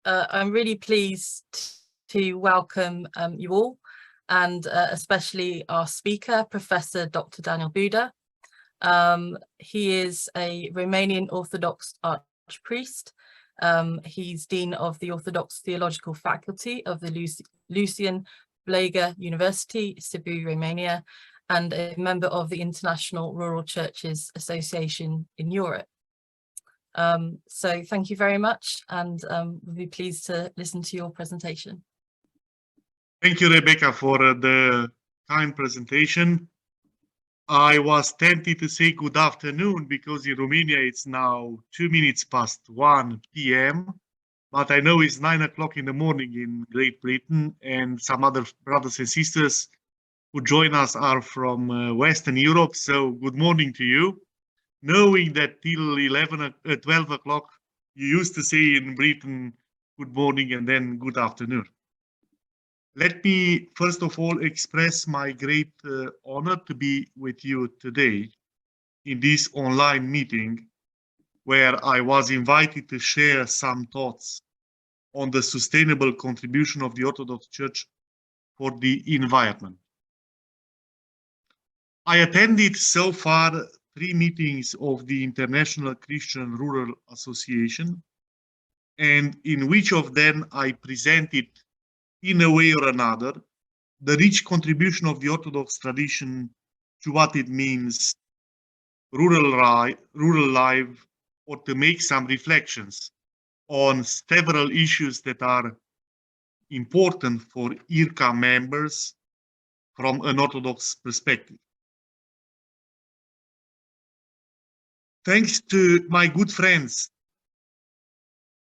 I'm really pleased to welcome you all, and especially our speaker, Professor Dr. Daniel BUDA. He is a Romanian Orthodox Archpriest. He's Dean of the Orthodox Theological Faculty of the Lucian Blaga University, Sibiu, Romania, and a member of the International Rural Churches Association in Europe. So thank you very much, and we'll be pleased to listen to your presentation. Thank you, Rebecca, for the kind presentation. I was tempted to say good afternoon because in Romania it's now 1 p.m. But I know it's 9 o'clock in the morning in Great Britain, and some other brothers and sisters who join us are from Western Europe. So good morning to you. Knowing that till 12 o'clock, you used to say in Britain, good morning and then good afternoon. Let me first of all express my great honor to be with you today in this online meeting, where I was invited to share some thoughts on the sustainable contribution of the Orthodox Church for the environment. I attended so far 3 meetings of the International Christian Rural Association, and in which of them I presented, in a way or another, the rich contribution of the Orthodox tradition to what it means rural life, or to make some reflections on several issues that are important for IRCA members from an Orthodox perspective. Thanks to my good friends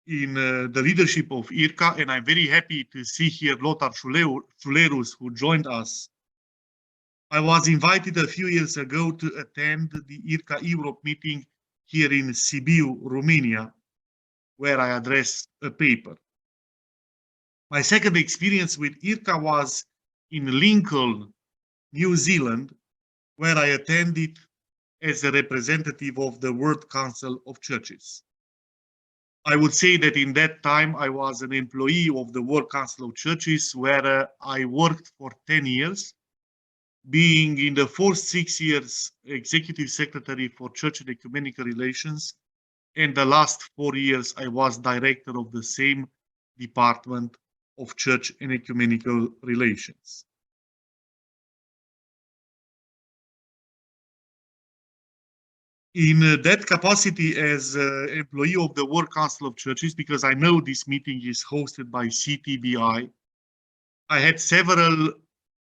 in the leadership of IRCA, and I'm very happy to see here Lothar Schulerus, who joined us. I was invited a few years ago to attend the IRCA Europe meeting here in Sibiu, Romania, where I addressed a paper. My second experience with IRCA was in Lincoln, New Zealand, where I attended as a representative of the World Council of Churches. I would say that in that time I was an employee of the World Council of Churches, where I worked for 10 years, being in the first 6 years Executive Secretary for Church and Ecumenical Relations, and the last 4 years I was Director of the same Department of Church and Ecumenical Relations. In that capacity as employee of the World Council of Churches, because I know this meeting is hosted by CTBI, I had several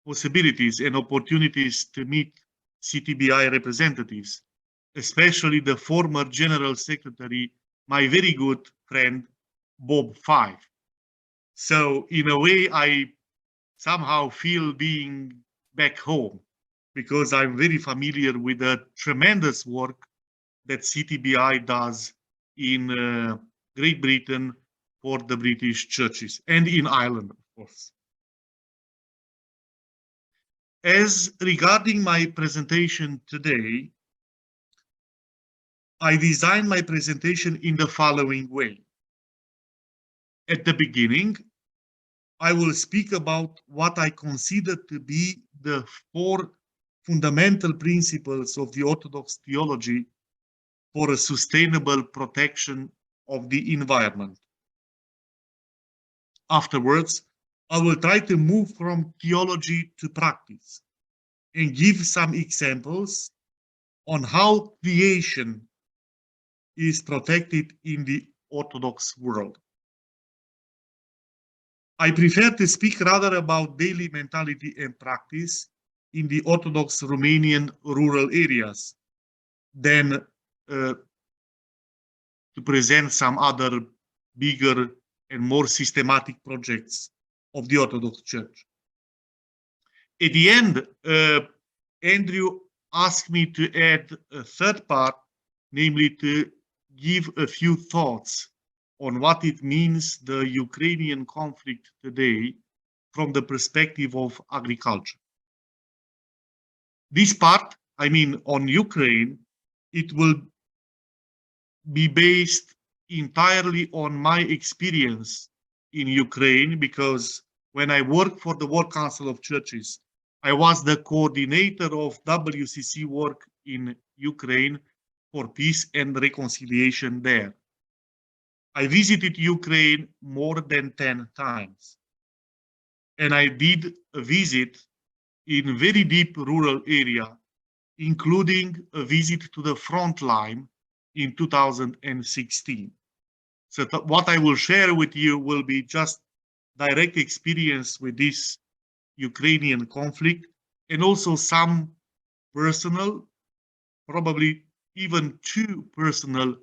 possibilities and opportunities to meet CTBI representatives, especially the former General Secretary, my very good friend, Bob Five. So in a way, I somehow feel being back home, because I'm very familiar with the tremendous work that CTBI does in Great Britain for the British churches, and in Ireland, of course. As regarding my presentation today, I designed my presentation in the following way. At the beginning, I will speak about what I consider to be the 4 fundamental principles of the Orthodox theology for a sustainable protection of the environment. Afterwards, I will try to move from theology to practice and give some examples on how creation is protected in the Orthodox world. I prefer to speak rather about daily mentality and practice in the Orthodox Romanian rural areas than to present some other bigger and more systematic projects of the Orthodox Church. At the end, Andrew asked me to add a third part, namely to give a few thoughts on what it means, the Ukrainian conflict today, from the perspective of agriculture. This part, I mean, on Ukraine, it will be based entirely on my experience in Ukraine because when I worked for the World Council of Churches, I was the coordinator of WCC work in Ukraine for peace and reconciliation there. I visited Ukraine more than 10 times. And I did a visit in very deep rural area, including a visit to the front line in 2016. So what I will share with you will be just direct experience with this Ukrainian conflict and also some personal, probably even too personal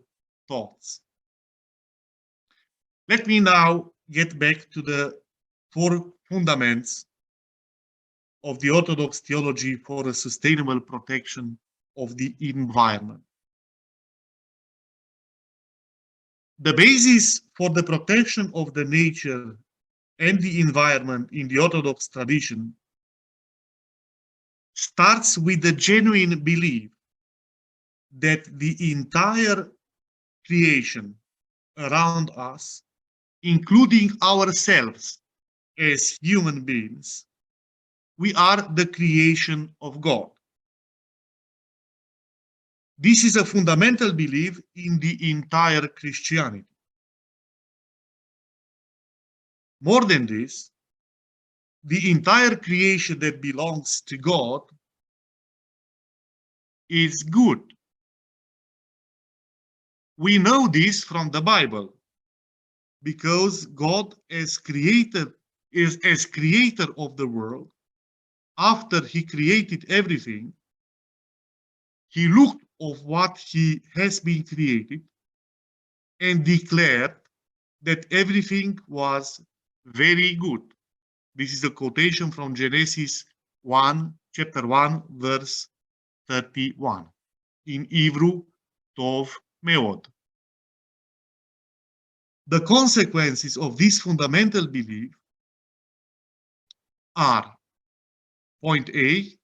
thoughts. Let me now get back to the 4 fundaments of the Orthodox theology for a sustainable protection of the environment. The basis for the protection of the nature and the environment in the Orthodox tradition starts with the genuine belief that the entire creation around us, including ourselves as human beings, we are the creation of God. This is a fundamental belief in the entire Christianity. More than this, the entire creation that belongs to God is good. We know this from the Bible because God as creator of the world, after he created everything, he looked of what he has been created and declared that everything was very good. This is a quotation from Genesis 1, chapter 1, verse 31. In Hebrew, Tov Meod. The consequences of this fundamental belief are: point A,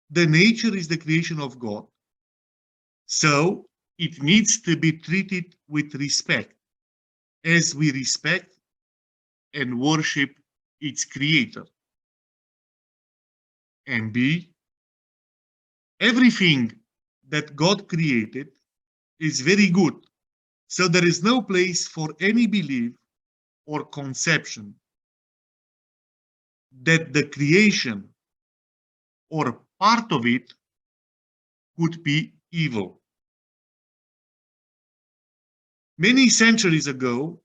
the nature is the creation of God, so it needs to be treated with respect, as we respect and worship its creator. And B, everything that God created is very good, so there is no place for any belief or conception that the creation or part of it could be evil. Many centuries ago,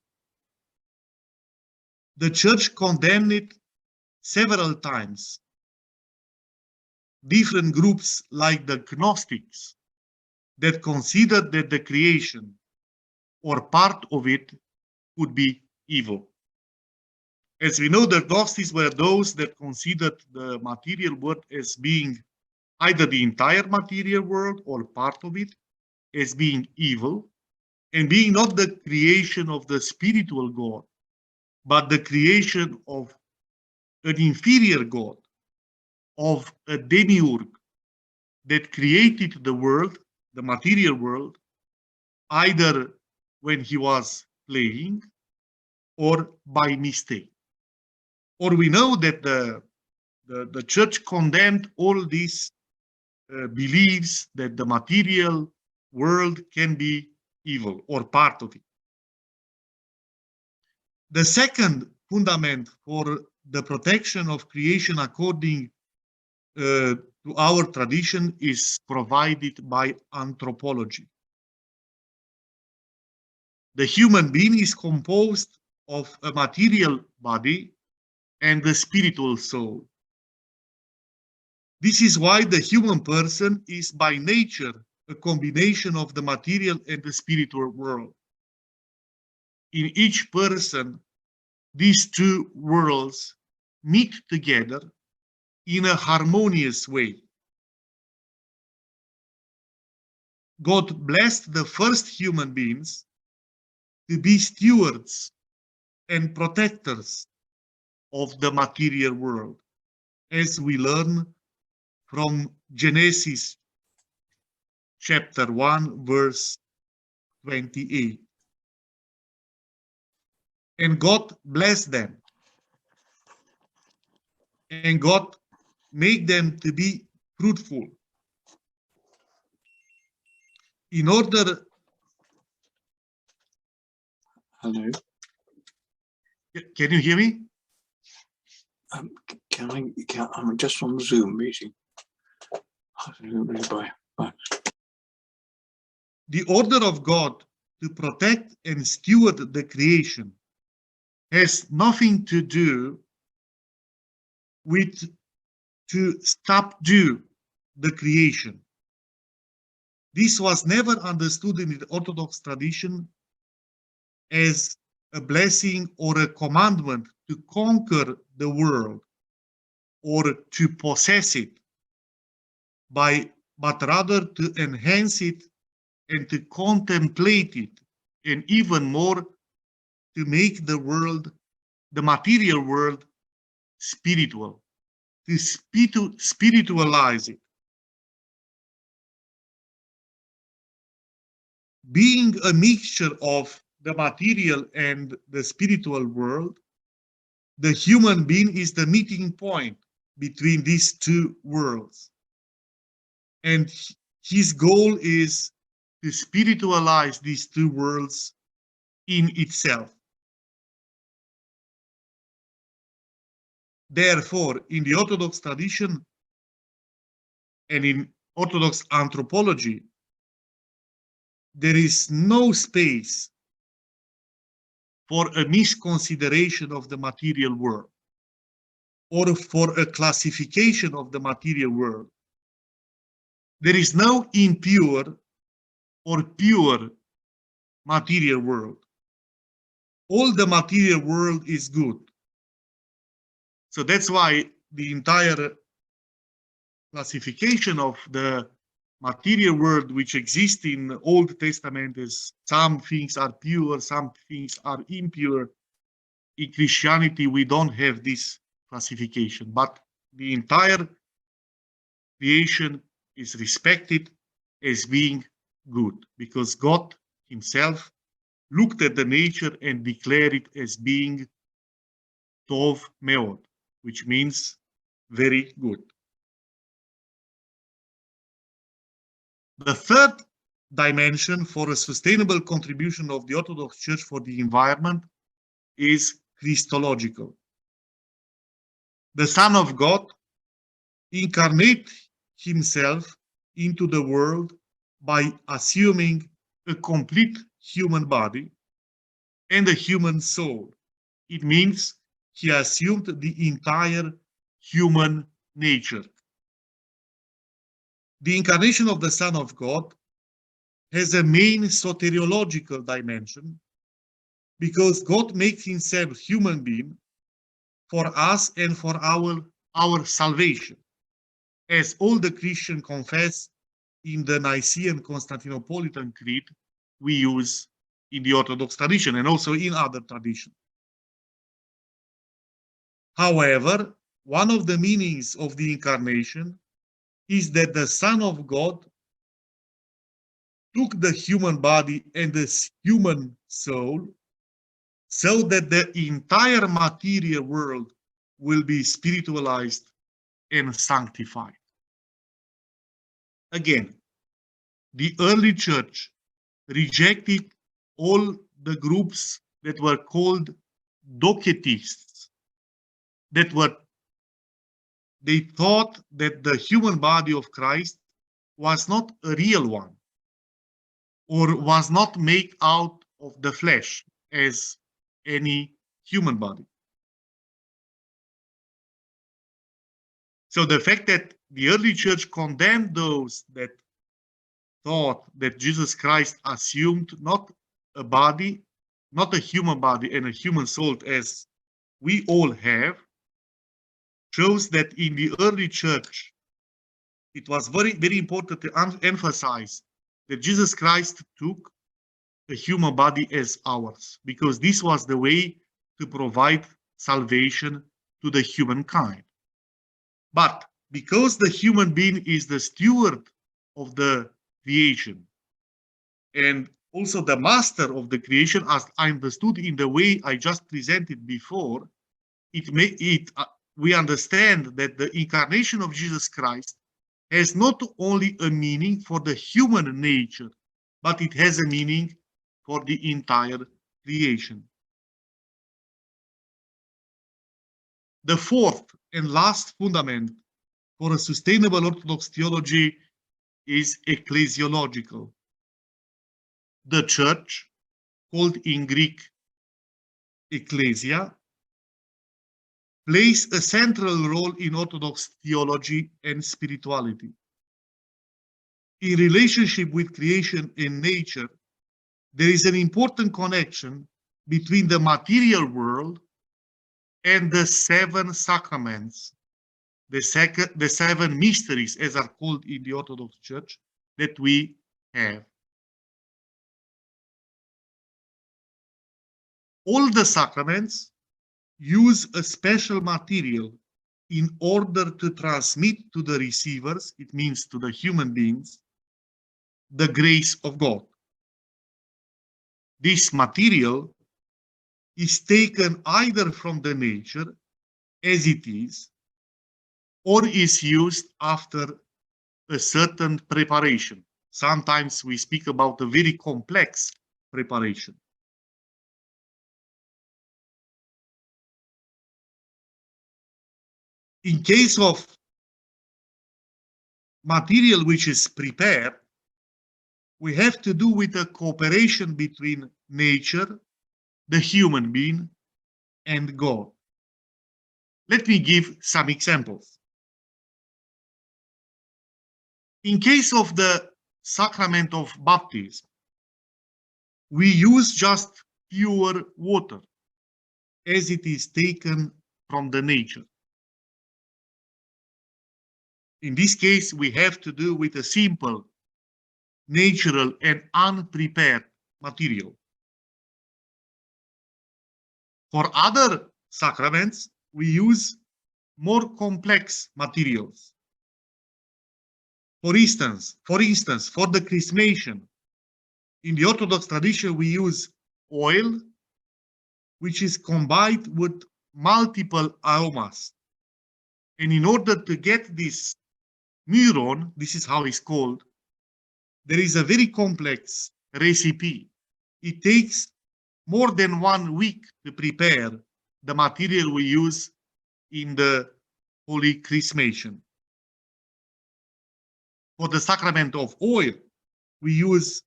the church condemned it several times. Different groups like the Gnostics that considered that the creation or part of it could be evil. As we know, the Gnostics were those that considered the material world as being either the entire material world or part of it as being evil, and being not the creation of the spiritual God, but the creation of an inferior God, of a demiurge that created the world, the material world, either when he was playing or by mistake. Or we know that the church condemned all these beliefs that the material world can be evil or part of it. The second fundament for the protection of creation according to our tradition is provided by anthropology. The human being is composed of a material body and a spiritual soul. This is why the human person is by nature a combination of the material and the spiritual world. In each person, these two worlds meet together in a harmonious way. God blessed the first human beings to be stewards and protectors of the material world, as we learn from Genesis chapter 1, verse 28. and God blessed them. And God made them to be fruitful. In order... Hello. Can you hear me? I'm just on Zoom meeting. Bye. The order of God to protect and steward the creation has nothing to do with to subdue the creation. This was never understood in the Orthodox tradition as a blessing or a commandment to conquer the world or to possess it, but rather to enhance it and to contemplate it, and even more to make the world, the material world, spiritual, to spiritualize it. Being a mixture of the material and the spiritual world, the human being is the meeting point between these two worlds. And his goal is to spiritualize these two worlds in itself. Therefore, in the Orthodox tradition and in Orthodox anthropology, there is no space for a misconsideration of the material world or for a classification of the material world. There is no impure or pure material world. All the material world is good. So that's why the entire classification of the material world which exists in the Old Testament is some things are pure, some things are impure. In Christianity, we don't have this classification, but the entire creation is respected as being good because God himself looked at the nature and declared it as being Tov Meod, which means very good. The third dimension for a sustainable contribution of the Orthodox Church for the environment is Christological. The Son of God incarnate himself into the world by assuming a complete human body and a human soul. It means he assumed the entire human nature. The incarnation of the Son of God has a main soteriological dimension because God makes himself human being for us and for our salvation, as all the Christians confess in the Nicene Constantinopolitan Creed we use in the Orthodox tradition and also in other traditions. However, one of the meanings of the incarnation is that the Son of God took the human body and the human soul so that the entire material world will be spiritualized and sanctified. Again, the early church rejected all the groups that were called Docetists, they thought that the human body of Christ was not a real one or was not made out of the flesh as any human body. So the fact that the early church condemned those that thought that Jesus Christ assumed not a body, not a human body and a human soul as we all have, shows that in the early church, it was very, very important to emphasize that Jesus Christ took a human body as ours, because this was the way to provide salvation to the humankind. But because the human being is the steward of the creation, and also the master of the creation, as I understood in the way I just presented before, we understand that the incarnation of Jesus Christ has not only a meaning for the human nature, but it has a meaning for the entire creation. The fourth and last fundament for a sustainable Orthodox theology is ecclesiological. The church, called in Greek ecclesia, plays a central role in Orthodox theology and spirituality. In relationship with creation and nature, there is an important connection between the material world and the seven sacraments, the seven mysteries, as are called in the Orthodox Church, that we have. All the sacraments use a special material in order to transmit to the receivers, it means to the human beings, the grace of God. This material is taken either from the nature as it is, or is used after a certain preparation. Sometimes we speak about a very complex preparation. In case of material which is prepared, we have to do with a cooperation between nature, the human being, and God. Let me give some examples. In case of the sacrament of baptism, we use just pure water as it is taken from the nature. In this case, we have to do with a simple, natural, and unprepared material. For other sacraments, we use more complex materials. For instance, for the chrismation, in the Orthodox tradition, we use oil, which is combined with multiple aromas. And in order to get this myron, this is how it's called, there is a very complex recipe. It takes more than 1 week to prepare the material we use in the Holy Chrismation. For the sacrament of oil, we use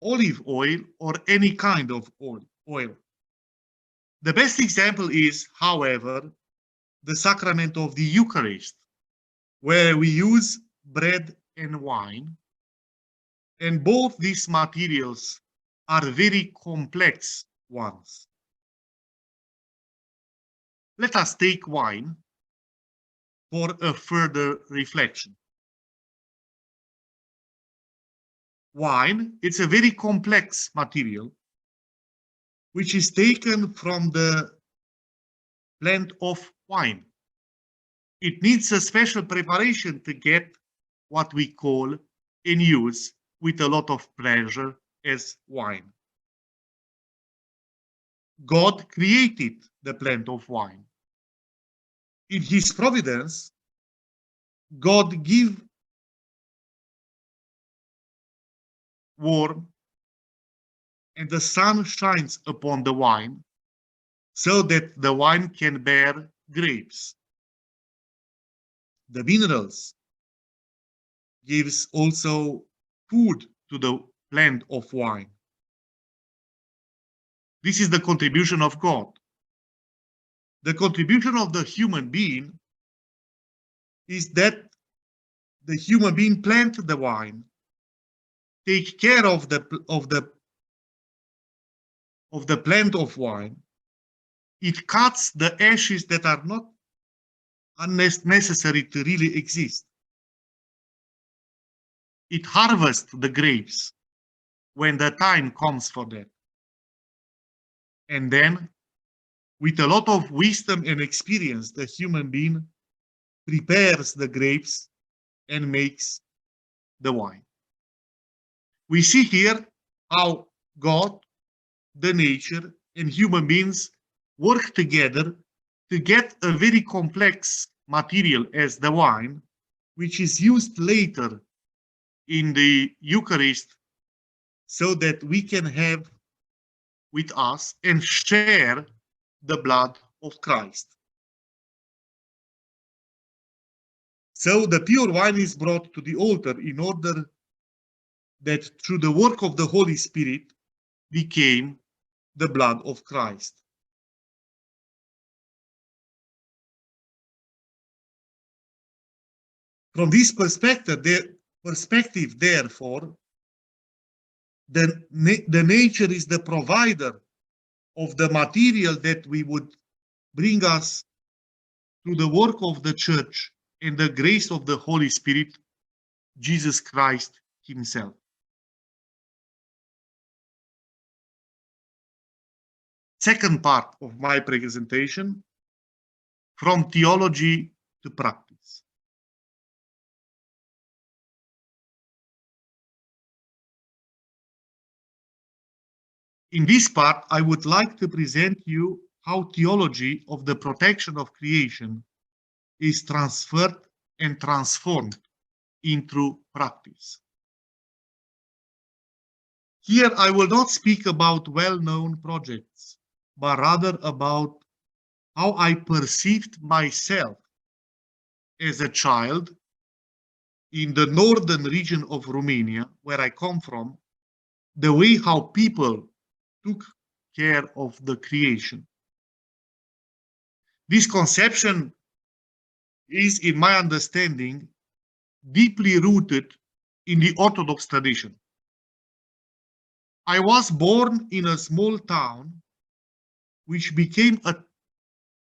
olive oil or any kind of oil. The best example is, however, the sacrament of the Eucharist, where we use bread and wine, and both these materials are very complex ones. Let us take wine for a further reflection. Wine, it's a very complex material which is taken from the plant of wine. It needs a special preparation to get what we call and use with a lot of pleasure as wine. God created the plant of wine. In his providence, God gave warm and the sun shines upon the wine so that the wine can bear grapes. The minerals gives also food to the plant of wine. This is the contribution of God. The contribution of the human being is that the human being plant the wine, take care of the plant of wine. It cuts the ashes that are not unnecessary to really exist. It harvests the grapes when the time comes for that. And then, with a lot of wisdom and experience, the human being prepares the grapes and makes the wine. We see here how God, the nature, and human beings work together to get a very complex material as the wine, which is used later in the Eucharist so that we can have with us and share the blood of Christ. So the pure wine is brought to the altar in order that through the work of the Holy Spirit became the blood of Christ. From this perspective, therefore, the nature is the provider of the material that we would bring us through the work of the church and the grace of the Holy Spirit, Jesus Christ himself. Second part of my presentation, from theology to practice. In this part, I would like to present you how theology of the protection of creation is transferred and transformed into practice. Here, I will not speak about well-known projects, but rather about how I perceived myself as a child in the northern region of Romania, where I come from, the way how people took care of the creation. This conception is, in my understanding, deeply rooted in the Orthodox tradition. I was born in a small town, which became a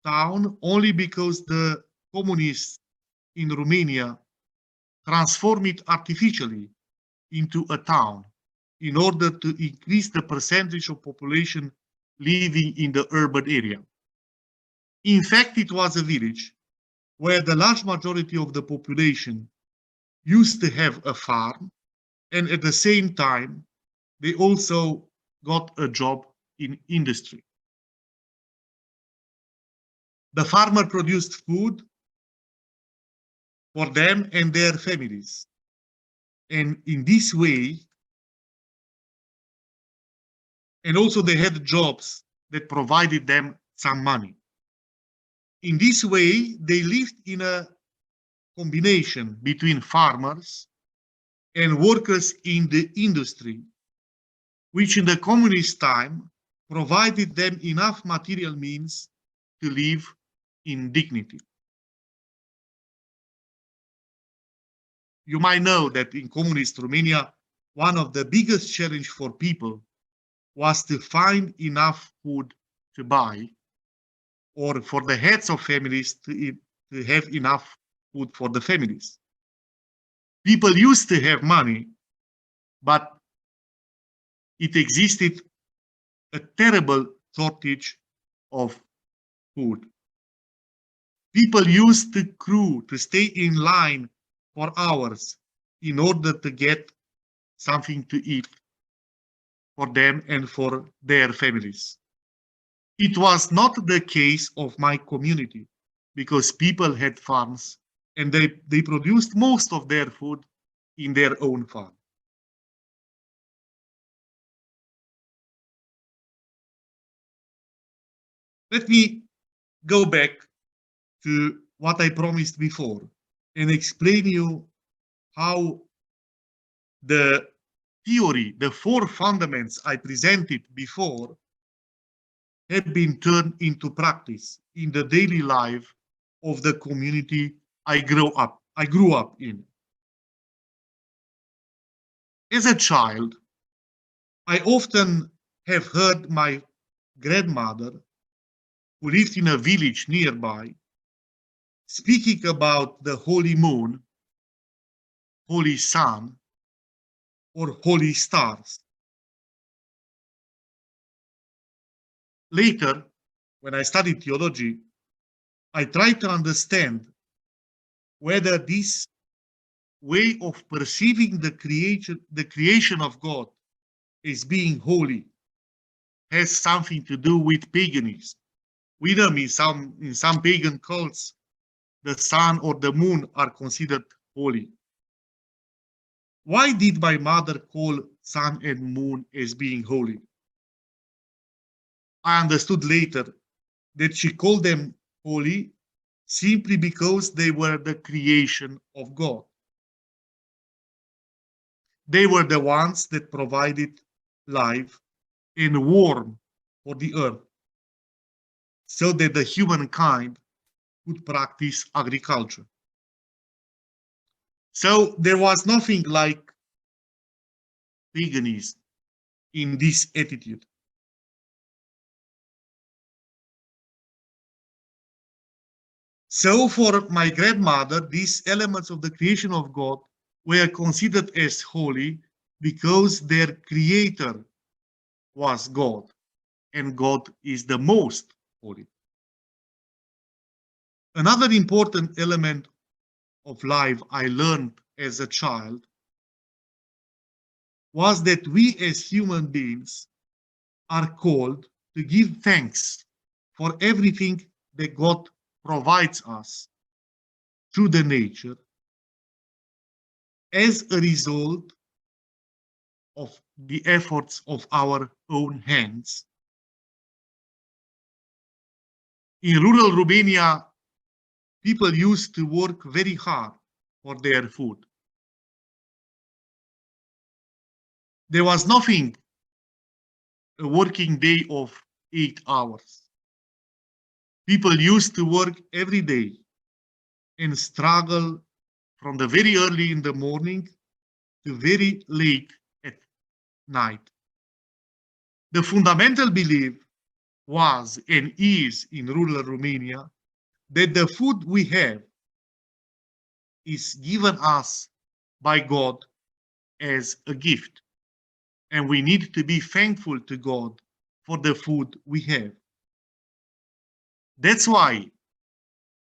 town only because the communists in Romania transformed it artificially into a town in order to increase the percentage of population living in the urban area. In fact, it was a village where the large majority of the population used to have a farm, and at the same time, they also got a job in industry. The farmer produced food for them and their families. And in this way, and also they had jobs that provided them some money. In this way, they lived in a combination between farmers and workers in the industry, which in the communist time provided them enough material means to live in dignity. You might know that in communist Romania, one of the biggest challenges for people was to find enough food to buy, or for the heads of families to have enough food for the families. People used to have money, but it existed a terrible shortage of food. People used to queue, to stay in line for hours in order to get something to eat for them and for their families. It was not the case of my community, because people had farms and they produced most of their food in their own farm. Let me go back to what I promised before and explain you how the theory, the four fundaments I presented before, have been turned into practice in the daily life of the community I grew up in. As a child, I often have heard my grandmother, who lived in a village nearby, speaking about the holy moon, holy sun, or holy stars. Later, when I studied theology, I tried to understand whether this way of perceiving the creation of God as being holy has something to do with paganism. We know in some pagan cults, the sun or the moon are considered holy. Why did my mother call sun and moon as being holy? I understood later that she called them holy simply because they were the creation of God. They were the ones that provided life and warmth for the earth so that the humankind could practice agriculture. So there was nothing like paganism in this attitude. So for my grandmother, these elements of the creation of God were considered as holy because their creator was God, and God is the most holy. Another important element of life I learned as a child was that we as human beings are called to give thanks for everything that God provides us through the nature as a result of the efforts of our own hands. In rural Romania, people used to work very hard for their food. There was nothing a working day of 8 hours. People used to work every day and struggle from the very early in the morning to very late at night. The fundamental belief was and is in rural Romania that the food we have is given us by God as a gift. And we need to be thankful to God for the food we have. That's why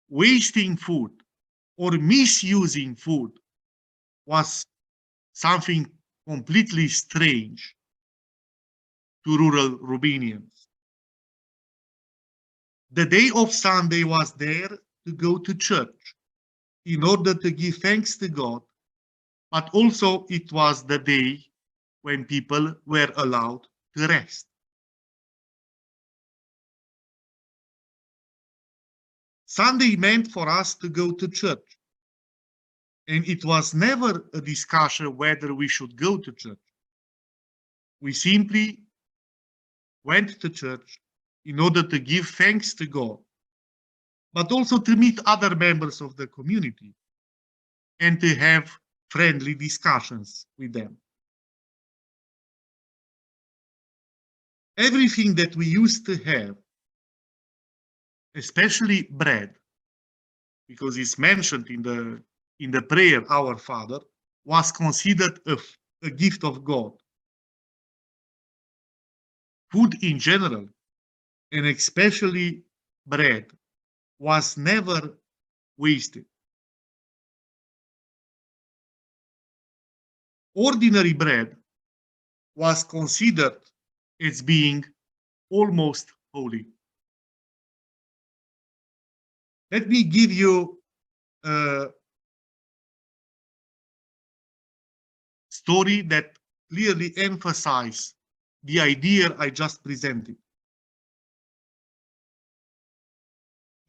wasting food or misusing food was something completely strange to rural Romanians. The day of Sunday was there to go to church in order to give thanks to God, but also it was the day when people were allowed to rest. Sunday meant for us to go to church, and it was never a discussion whether we should go to church. We simply went to church in order to give thanks to God, but also to meet other members of the community and to have friendly discussions with them. Everything that we used to have, especially bread, because it's mentioned in the prayer, Our Father, was considered a gift of God. Food in general, and especially bread, was never wasted. Ordinary bread was considered as being almost holy. Let me give you a story that clearly emphasizes the idea I just presented.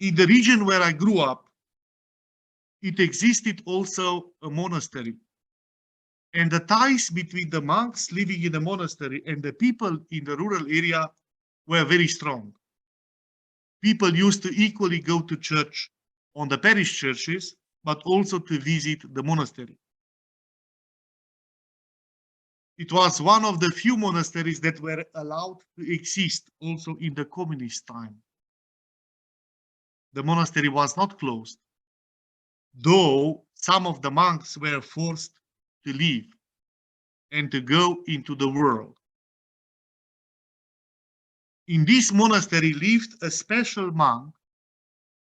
In the region where I grew up, it existed also a monastery. And the ties between the monks living in the monastery and the people in the rural area were very strong. People used to equally go to church on the parish churches, but also to visit the monastery. It was one of the few monasteries that were allowed to exist also in the communist time. The monastery was not closed, though some of the monks were forced to leave and to go into the world. In this monastery lived a special monk,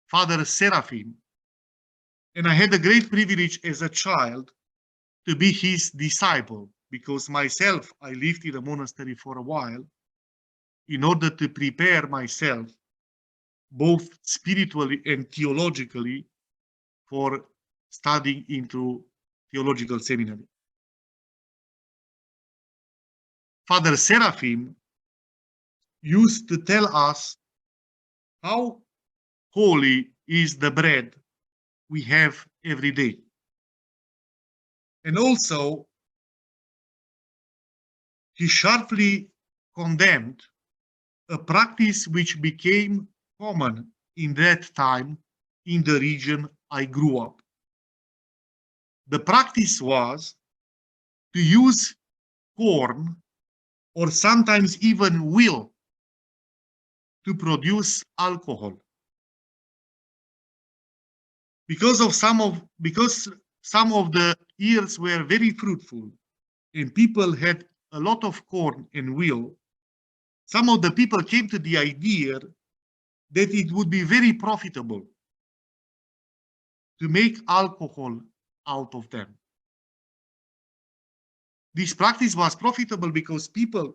Father Seraphim, and I had the great privilege as a child to be his disciple because myself, I lived in a monastery for a while in order to prepare myself both spiritually and theologically for studying into theological seminary. Father Seraphim used to tell us how holy is the bread we have every day. And also, he sharply condemned a practice which became common in that time in the region I grew up. The practice was to use corn or sometimes even wheat to produce alcohol. Because some of the years were very fruitful and people had a lot of corn and wheat, some of the people came to the idea that it would be very profitable to make alcohol out of them. This practice was profitable because people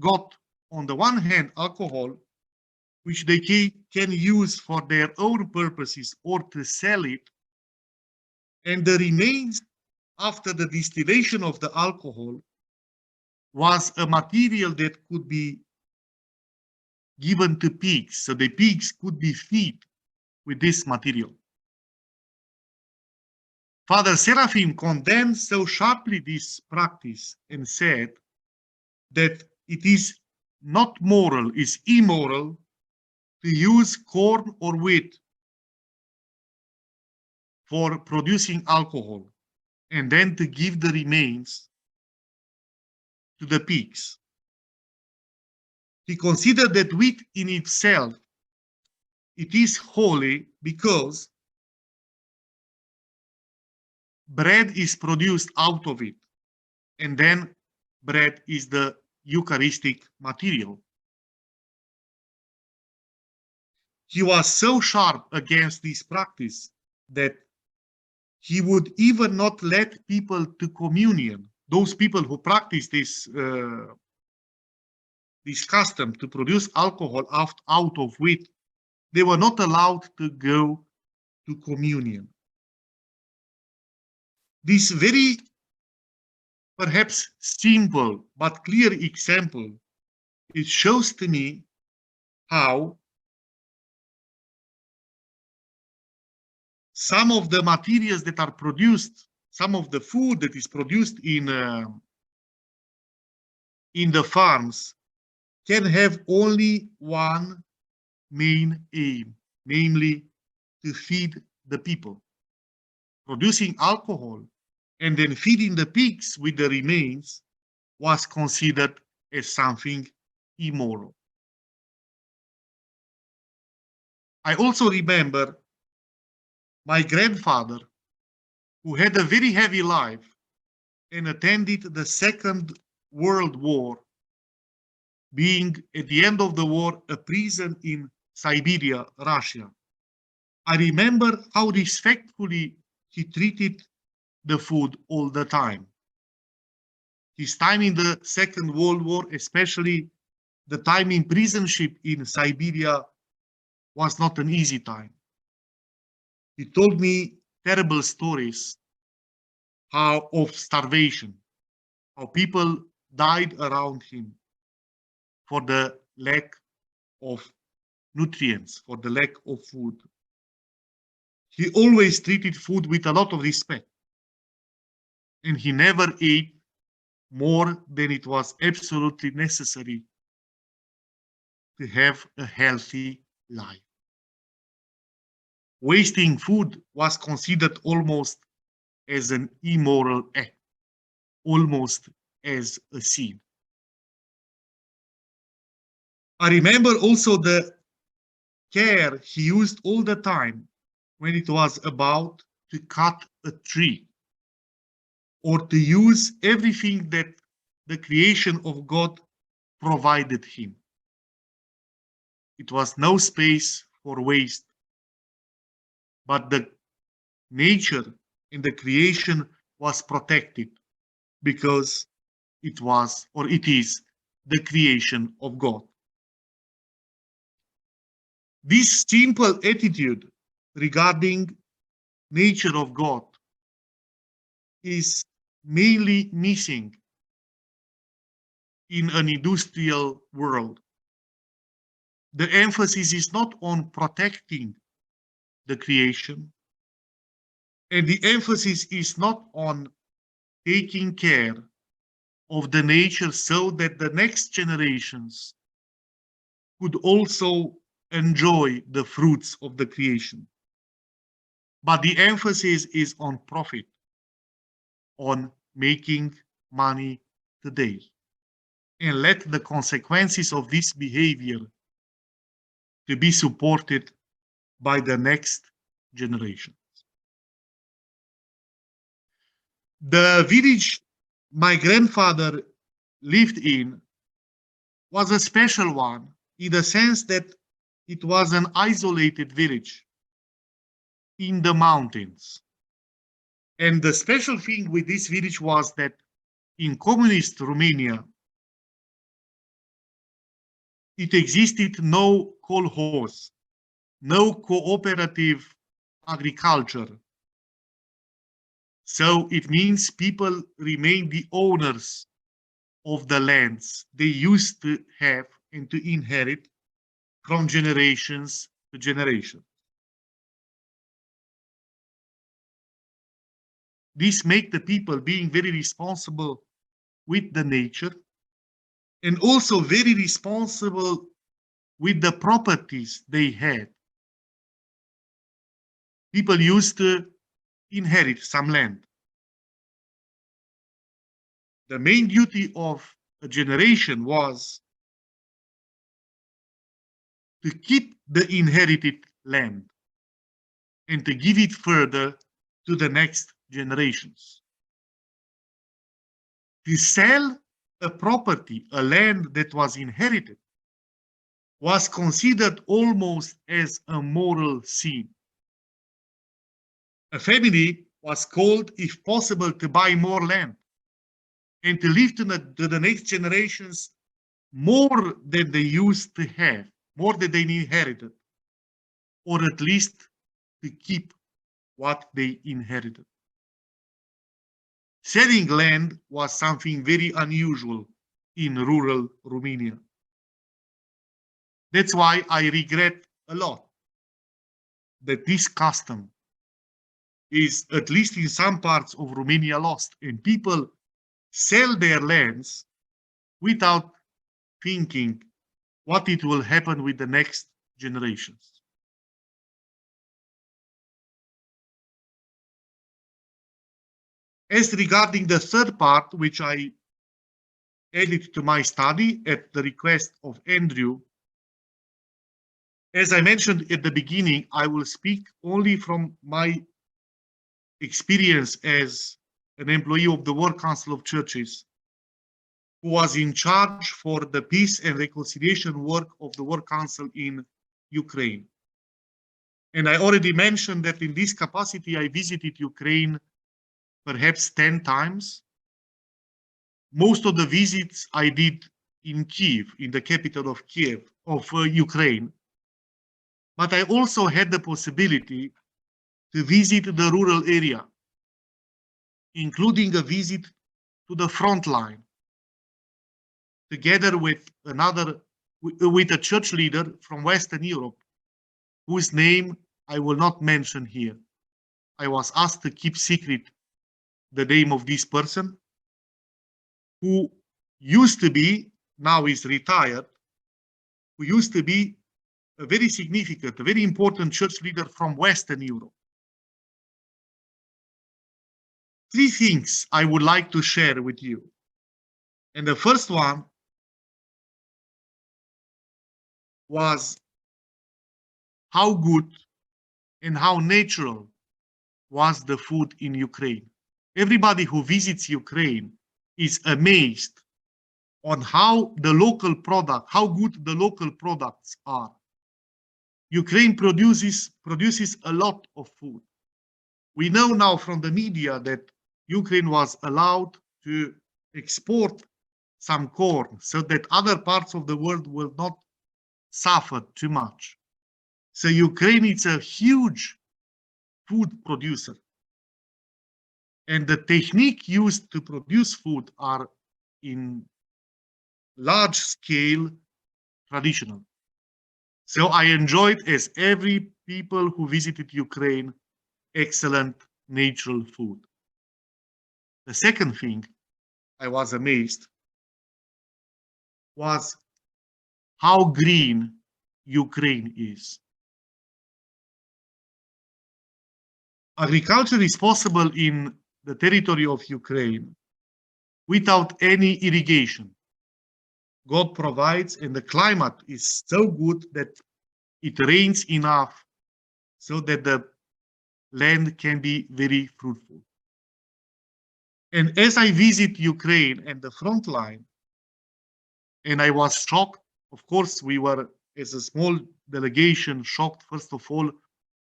got, on the one hand, alcohol, which they can use for their own purposes or to sell it, and the remains after the distillation of the alcohol was a material that could be given to pigs, so the pigs could be fed with this material. Father Seraphim condemned so sharply this practice and said that it is not moral, it's immoral to use corn or wheat for producing alcohol and then to give the remains to the pigs. He considered that wheat in itself, it is holy because bread is produced out of it, and then bread is the Eucharistic material. He was so sharp against this practice that he would even not let people to communion. Those people who practice this custom to produce alcohol out of wheat, they were not allowed to go to communion. This very perhaps simple but clear example, it shows to me how some of the materials that are produced, some of the food that is produced in the farms can have only one main aim, namely to feed the people. Producing alcohol and then feeding the pigs with the remains was considered as something immoral. I also remember my grandfather, who had a very heavy life and attended the Second World War, being at the end of the war a prison in Siberia, Russia. I remember how respectfully he treated the food all the time. His time in the Second World War, especially the time in prisonship in Siberia, was not an easy time. He told me terrible stories of starvation, how people died around him for the lack of nutrients, for the lack of food. He always treated food with a lot of respect, and he never ate more than it was absolutely necessary to have a healthy life. Wasting food was considered almost as an immoral act, almost as a sin. I remember also the care he used all the time when it was about to cut a tree or to use everything that the creation of God provided him. It was no space for waste, but the nature in the creation was protected because it was, or it is, the creation of God. This simple attitude regarding nature of God is mainly missing in an industrial world. The emphasis is not on protecting the creation, and the emphasis is not on taking care of the nature so that the next generations could also enjoy the fruits of the creation. But the emphasis is on profit, on making money today, and let the consequences of this behavior to be supported by the next generation. The village my grandfather lived in was a special one in the sense that it was an isolated village in the mountains. And the special thing with this village was that in communist Romania, it existed no kolkhoz, no cooperative agriculture. So it means people remain the owners of the lands they used to have and to inherit from generations to generation. This makes the people being very responsible with the nature and also very responsible with the properties they had. People used to inherit some land. The main duty of a generation was to keep the inherited land and to give it further to the next generations. To sell a property, a land that was inherited, was considered almost as a moral sin. A family was called, if possible, to buy more land and to leave to the next generations more than they used to have, more than they inherited, or at least to keep what they inherited. Selling land was something very unusual in rural Romania. That's why I regret a lot that this custom is, at least in some parts of Romania, lost, and people sell their lands without thinking what it will happen with the next generations. As regarding the third part, which I added to my study at the request of Andrew, as I mentioned at the beginning, I will speak only from my experience as an employee of the World Council of Churches, who was in charge for the peace and reconciliation work of the World Council in Ukraine. And I already mentioned that in this capacity, I visited Ukraine perhaps 10 times. Most of the visits I did in Kyiv, in the capital of Kyiv, of Ukraine. But I also had the possibility to visit the rural area, including a visit to the front line, together with a church leader from Western Europe, whose name I will not mention here. I was asked to keep secret the name of this person, who used to be, now is retired, who used to be a very significant, a very important church leader from Western Europe. Three things I would like to share with you. And the first one was how good and how natural was the food in Ukraine. Everybody who visits Ukraine is amazed on how the local product, how good the local products are. Ukraine produces a lot of food. We know now from the media that Ukraine was allowed to export some corn so that other parts of the world will not suffer too much. So Ukraine is a huge food producer. And the technique used to produce food are in large scale traditional. So I enjoyed, as every people who visited Ukraine, excellent natural food. The second thing I was amazed was how green Ukraine is. Agriculture is possible in the territory of Ukraine without any irrigation. God provides, and the climate is so good that it rains enough so that the land can be very fruitful. And as I visit Ukraine and the front line, and I was shocked, of course, we were, as a small delegation, shocked, first of all,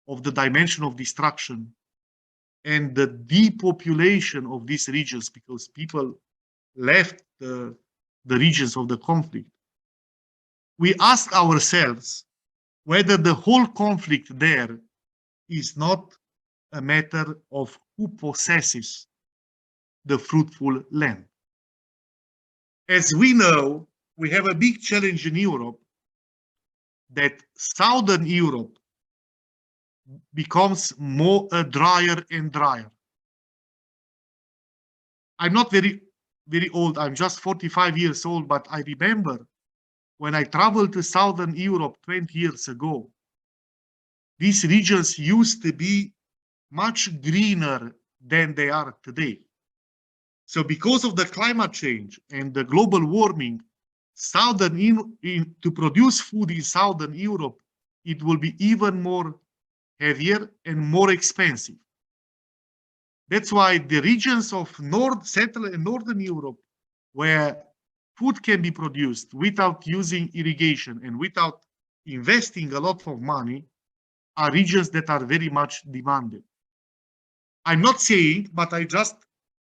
of the dimension of destruction and the depopulation of these regions, because people left the regions of the conflict. We ask ourselves whether the whole conflict there is not a matter of who possesses the fruitful land. As we know, we have a big challenge in Europe, that Southern Europe becomes more drier and drier. I'm not very old, I'm just 45 years old, but I remember when I traveled to Southern Europe 20 years ago, these regions used to be much greener than they are today. So because of the climate change and the global warming, to produce food in Southern Europe, it will be even more heavier and more expensive. That's why the regions of Central and Northern Europe, where food can be produced without using irrigation and without investing a lot of money, are regions that are very much demanded. I'm not saying, but I just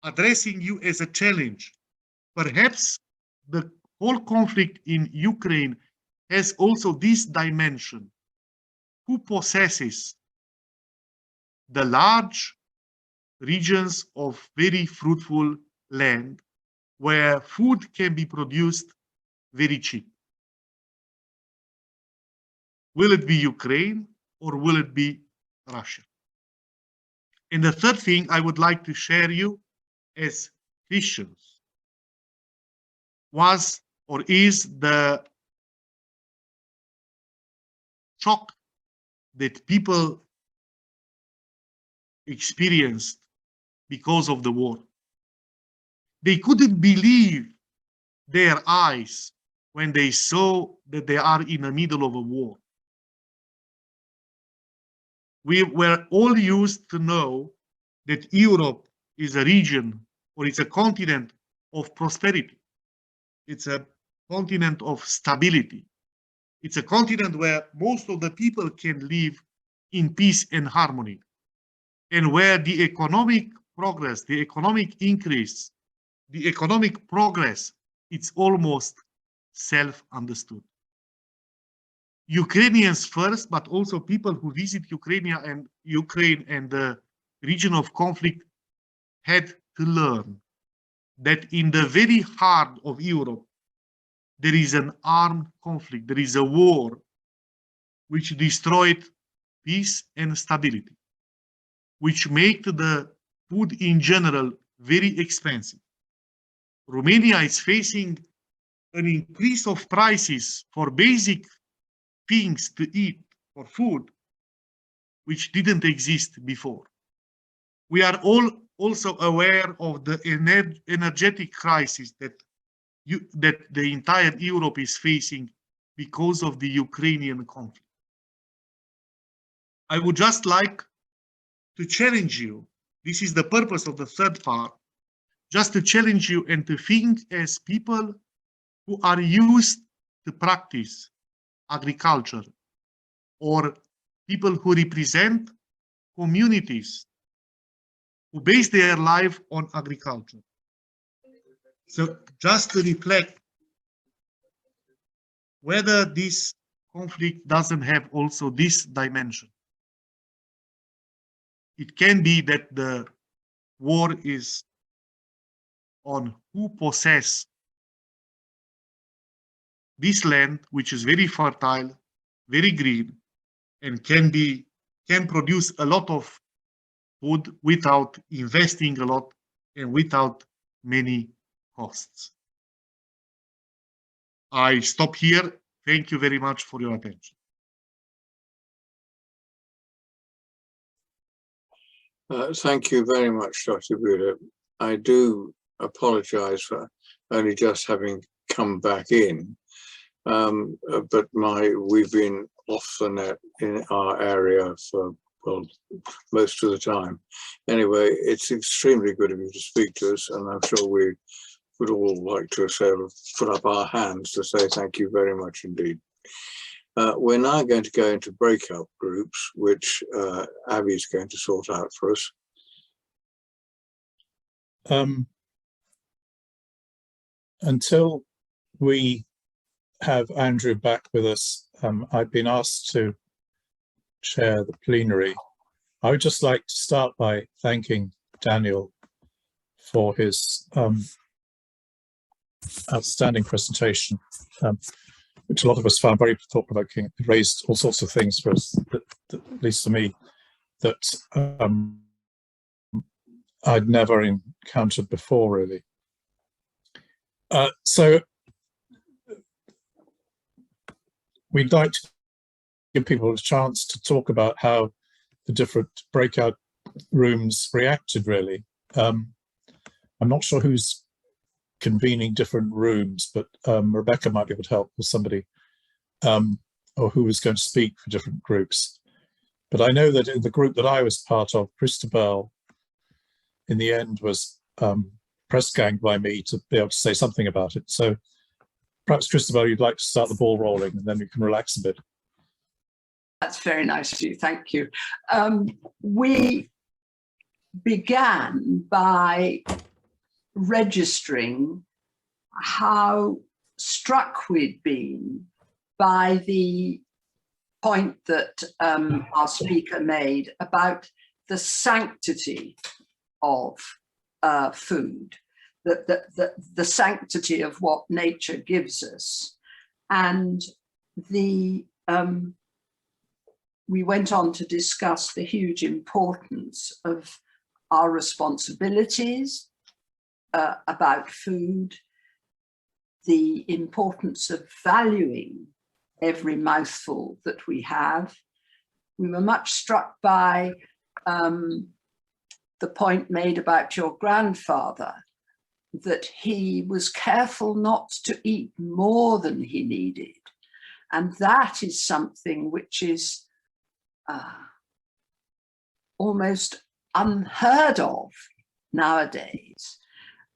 addressing you as a challenge. Perhaps the whole conflict in Ukraine has also this dimension. Who possesses the large regions of very fruitful land where food can be produced very cheap? Will it be Ukraine or will it be Russia? And the third thing I would like to share you as Christians was or is the shock that people experienced because of the war. They couldn't believe their eyes when they saw that they are in the middle of a war. We were all used to know that Europe is a region or it's a continent of prosperity. It's a continent of stability. It's a continent where most of the people can live in peace and harmony, and where the economic progress, the economic increase, the economic progress, it's almost self-understood. Ukrainians first, but also people who visit Ukraine and the region of conflict had to learn that in the very heart of Europe, there is an armed conflict, there is a war which destroyed peace and stability, which made the food in general very expensive. Romania is facing an increase of prices for basic things to eat, for food, which didn't exist before. We are all also aware of the energetic crisis that the entire Europe is facing because of the Ukrainian conflict. I would just like to challenge you. This is the purpose of the third part, just to challenge you and to think as people who are used to practice agriculture, or people who represent communities who base their life on agriculture. So just to reflect whether this conflict doesn't have also this dimension. It can be that the war is on who possess this land, which is very fertile, very green, and can produce a lot of food without investing a lot and without many costs. I stop here. Thank you very much for your attention. Thank you very much, Dr. BUDA. I do apologize for only just having come back in, but we've been off the net in our area for, well, most of the time. Anyway, it's extremely good of you to speak to us, and I'm sure we would all like to put up our hands to say thank you very much indeed. We're now going to go into breakout groups, which Abby is going to sort out for us. Until we have Andrew back with us, I've been asked to chair the plenary. I would just like to start by thanking Daniel for his outstanding presentation, which a lot of us found very thought-provoking. It raised all sorts of things for us, at least for me, that I'd never encountered before, really. So we'd like to give people a chance to talk about how the different breakout rooms reacted, really. I'm not sure who's convening different rooms, but Rebecca might be able to help, or somebody, or who was going to speak for different groups. But I know that in the group that I was part of, Christabel, in the end, was press ganged by me to be able to say something about it. So perhaps, Christabel, you'd like to start the ball rolling, and then we can relax a bit. That's very nice of you. Thank you. We began by registering how struck we'd been by the point that our speaker made about the sanctity of food, the sanctity of what nature gives us. And we went on to discuss the huge importance of our responsibilities about food, the importance of valuing every mouthful that we have. We were much struck by the point made about your grandfather, that he was careful not to eat more than he needed. And that is something which is almost unheard of nowadays.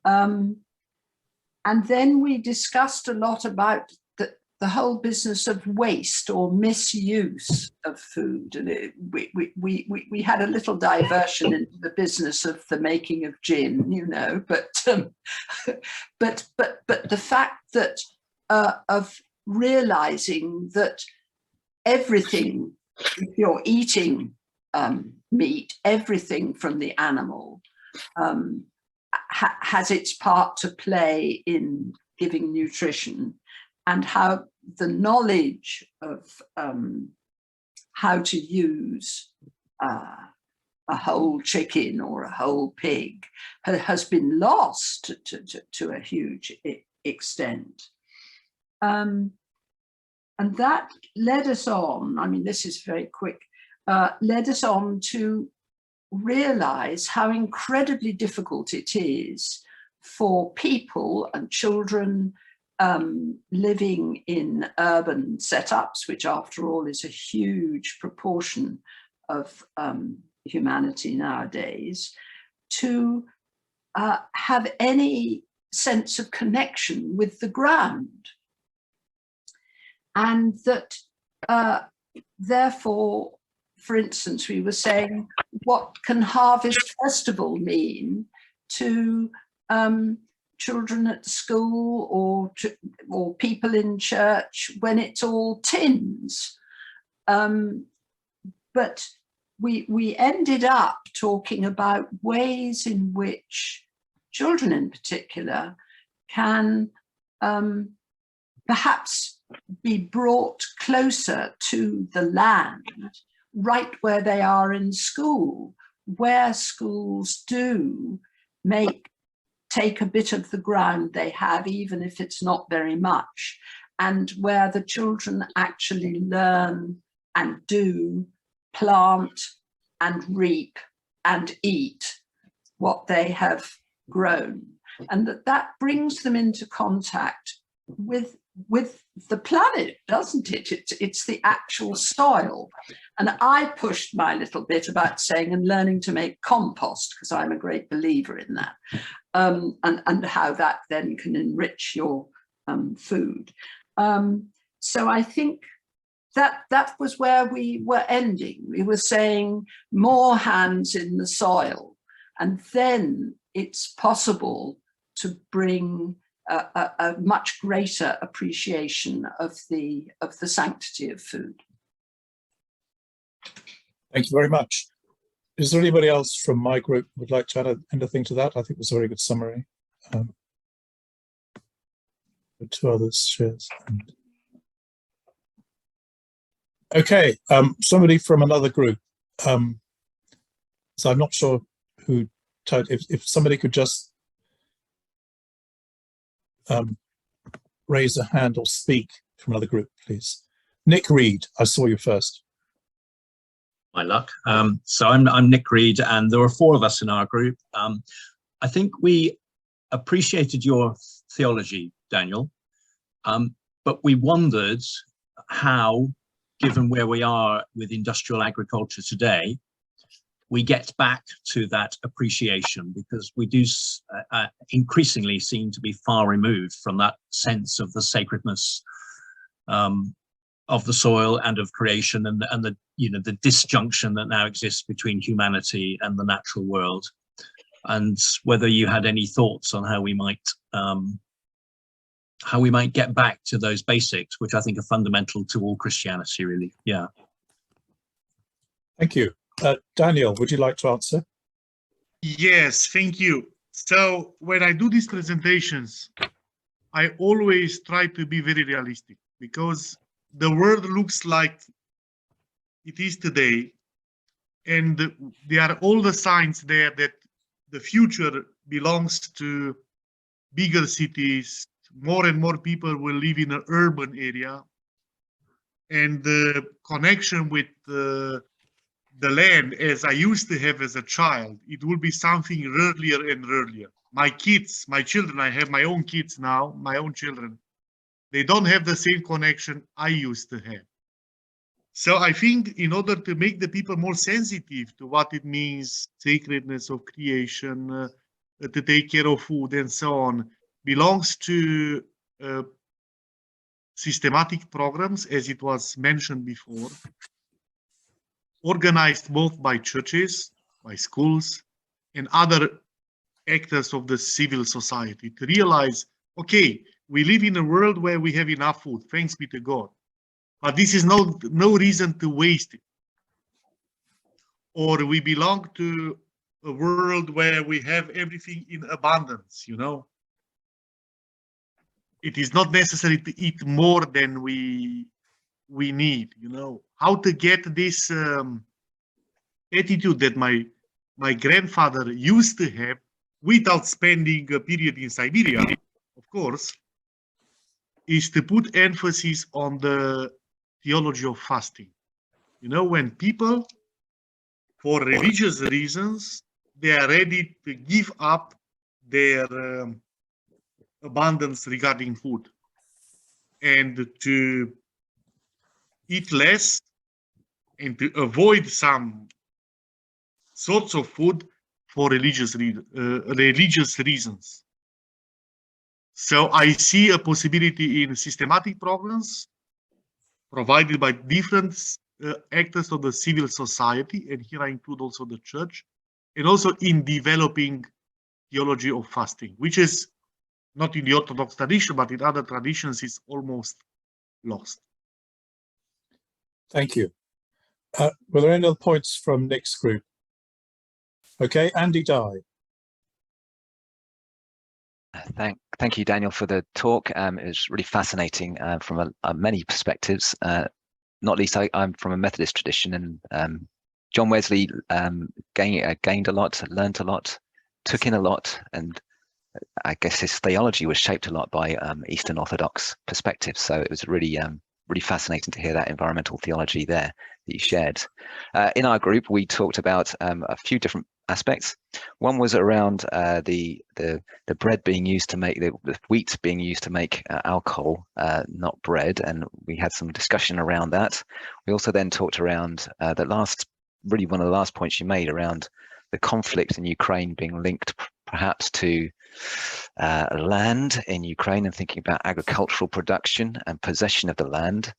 And then we discussed a lot about the whole business of waste or misuse of food. And we had a little diversion into the business of the making of gin, you know, but the fact that of realizing that everything, if you're eating meat, everything from the animal has its part to play in giving nutrition, and how the knowledge of how to use a whole chicken or a whole pig has been lost to a huge extent. And that led us on, I mean, this is very quick, led us on to realize how incredibly difficult it is for people and children living in urban setups, which after all is a huge proportion of humanity nowadays, to have any sense of connection with the ground. And that therefore, for instance, we were saying, what can Harvest Festival mean to children at school or people in church when it's all tins. But we ended up talking about ways in which children in particular can perhaps be brought closer to the land right where they are in school, where schools do take a bit of the ground they have, even if it's not very much, and where the children actually learn and do plant and reap and eat what they have grown, and that brings them into contact with the planet, doesn't it? It's the actual soil. And I pushed my little bit about saying and learning to make compost, because I'm a great believer in that, and how that then can enrich your food. So I think that was where we were ending. We were saying more hands in the soil, and then it's possible to bring a much greater appreciation of the sanctity of food. Thank you very much. Is there anybody else from my group who would like to add anything to that? I think it was a very good summary. The two others shares. Okay, somebody from another group. So I'm not sure who, if somebody could just raise a hand or speak from another group, please. Nick Reed, I saw you first. My luck. So I'm Nick Reed, and there are 4 of us in our group. I think we appreciated your theology, Daniel, but we wondered how, given where we are with industrial agriculture today, we get back to that appreciation, because we do increasingly seem to be far removed from that sense of the sacredness of the soil and of creation, and the the disjunction that now exists between humanity and the natural world, and whether you had any thoughts on how we might get back to those basics, which I think are fundamental to all Christianity, really. Yeah. Thank you. Daniel, would you like to answer? Yes, thank you. So when I do these presentations, I always try to be very realistic, because the world looks like it is today, and there are all the signs there that the future belongs to bigger cities. More and more people will live in an urban area, and the connection with the land, as I used to have as a child, it will be something earlier and earlier. My children, I have my own kids now, my own children, they don't have the same connection I used to have. So I think in order to make the people more sensitive to what it means, sacredness of creation, to take care of food and so on, belongs to systematic programs, as it was mentioned before, organized both by churches, by schools, and other actors of the civil society, to realize, okay, we live in a world where we have enough food, thanks be to God, but this is no reason to waste it. Or we belong to a world where we have everything in abundance, It is not necessary to eat more than we need, How to get this attitude that my grandfather used to have, without spending a period in Siberia, of course, is to put emphasis on the theology of fasting. When people, for religious reasons, they are ready to give up their abundance regarding food and to eat less and to avoid some sorts of food for religious reasons. So I see a possibility in systematic programs provided by different actors of the civil society, and here I include also the church, and also in developing theology of fasting, which is not in the Orthodox tradition, but in other traditions, is almost lost. Thank you. Were there any other points from Nick's group? Okay, Andy Dye. Thank you, Daniel, for the talk. It was really fascinating from many perspectives. Not least, I'm from a Methodist tradition, and John Wesley gained a lot, learned a lot, took in a lot, and I guess his theology was shaped a lot by Eastern Orthodox perspectives. So it was really fascinating to hear that environmental theology there that you shared. In our group, we talked about a few different aspects. One was around the bread being used to make the wheat being used to make alcohol, not bread, and we had some discussion around that. We also then talked around one of the last points you made around the conflict in Ukraine being linked perhaps to land in Ukraine, and thinking about agricultural production and possession of the land.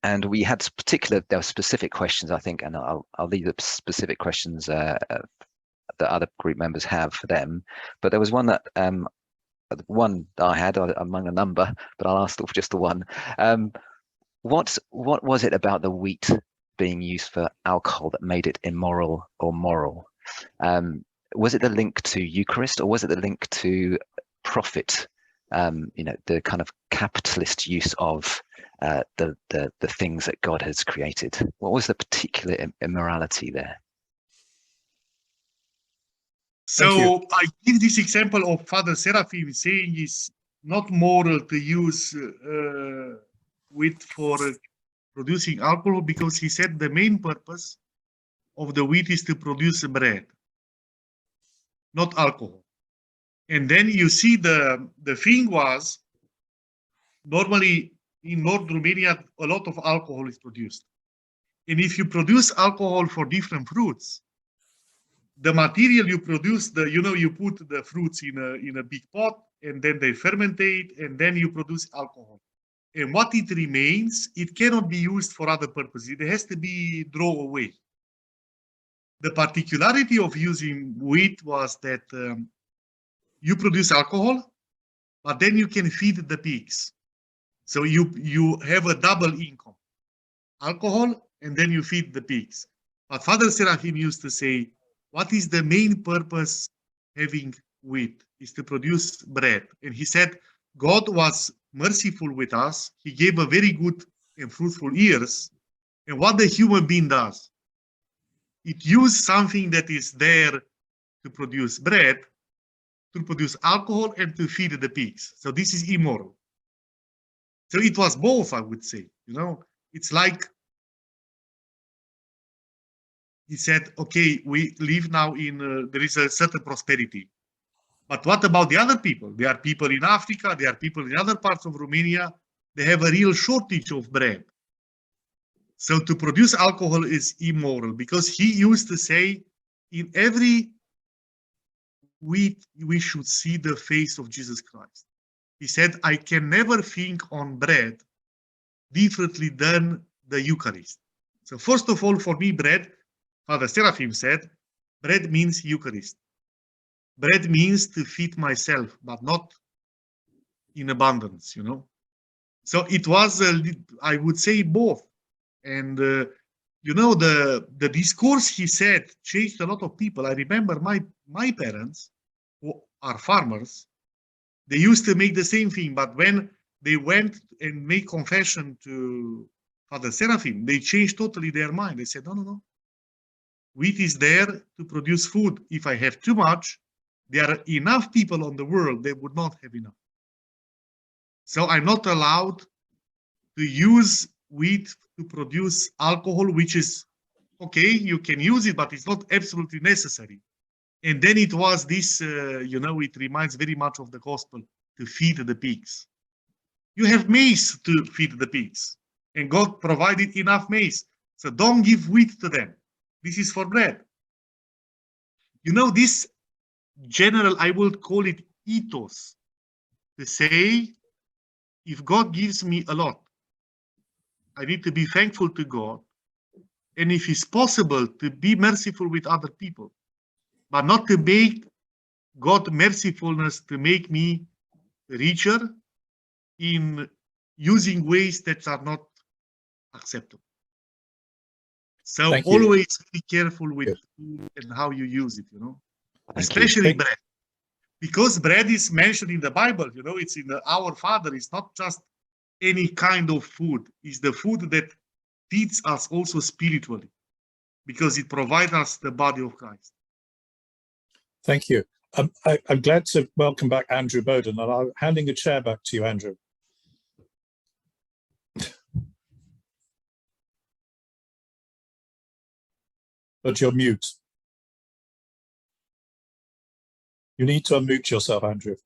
And we had there were specific questions, I think, and I'll leave the specific questions that other group members have for them. But there was one that I had among a number, but I'll ask for just the one. What was it about the wheat being used for alcohol that made it immoral or moral? Was it the link to Eucharist, or was it the link to profit? The kind of capitalist use of the things that God has created. What was the particular immorality there? So I give this example of Father Seraphim saying it's not moral to use wheat for producing alcohol, because he said the main purpose of the wheat is to produce bread, not alcohol. And then you see the thing was, normally in North Romania, a lot of alcohol is produced. And if you produce alcohol for different fruits, the material you produce, you put the fruits in a big pot, and then they fermentate, and then you produce alcohol. And what it remains, it cannot be used for other purposes. It has to be thrown away. The particularity of using wheat was that you produce alcohol, but then you can feed the pigs. So you have a double income, alcohol, and then you feed the pigs. But Father Seraphim used to say, what is the main purpose having wheat? Is to produce bread. And he said, God was merciful with us. He gave a very good and fruitful ears. And what the human being does, it uses something that is there to produce bread, to produce alcohol, and to feed the pigs. So this is immoral. So it was both, I would say. It's like he said, okay, we live now there is a certain prosperity. But what about the other people? There are people in Africa, there are people in other parts of Romania, they have a real shortage of bread. So to produce alcohol is immoral, because he used to say, in every wheat, we should see the face of Jesus Christ. He said, I can never think on bread differently than the Eucharist. So first of all, for me, bread, Father Seraphim said, bread means Eucharist. Bread means to feed myself, but not in abundance, So it was, I would say, both. And, the discourse he said changed a lot of people. I remember my parents, who are farmers, they used to make the same thing, but when they went and made confession to Father Seraphim, they changed totally their mind. They said, no. Wheat is there to produce food. If I have too much, there are enough people on the world that would not have enough. So I'm not allowed to use wheat to produce alcohol, which is, okay, you can use it, but it's not absolutely necessary. And then it was this, it reminds very much of the gospel, to feed the pigs. You have maize to feed the pigs, and God provided enough maize. So don't give wheat to them. This is for bread. This general, I would call it ethos, to say, if God gives me a lot, I need to be thankful to God. And if it's possible, to be merciful with other people, but not to make God mercifulness to make me richer in using ways that are not acceptable. So Thank you. always be careful with Good. food and how you use it, you know, Thank you. especially bread. Because bread is mentioned in the Bible, you know, it's in the Our Father. It's not just any kind of food. It's the food that feeds us also spiritually, because it provides us the body of Christ. Thank you. I'm glad to welcome back Andrew Bowden, and I'm handing a chair back to you, Andrew. But you're mute. You need to unmute yourself, Andrew.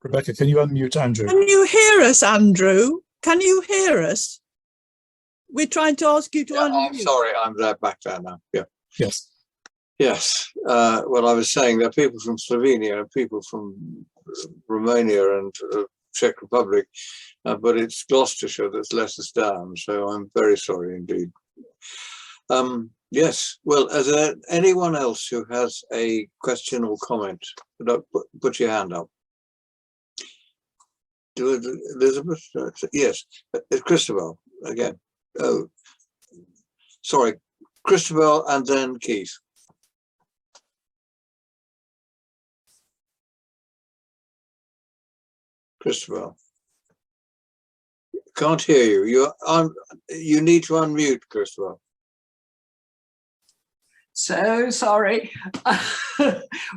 Rebecca, can you unmute Andrew? Can you hear us, Andrew? Can you hear us? We're trying to ask you to unmute. I'm sorry, I'm back there now. Yeah. Yes. Yes. Well, I was saying there are people from Slovenia and people from Romania and Czech Republic, but it's Gloucestershire that's let us down. So I'm very sorry indeed. Yes. Well, is there anyone else who has a question or comment? Put your hand up. Elizabeth? Yes. Christabel again. Oh, sorry. Christabel and then Keith. Christabel. Can't hear you. You need to unmute, Christabel. So sorry.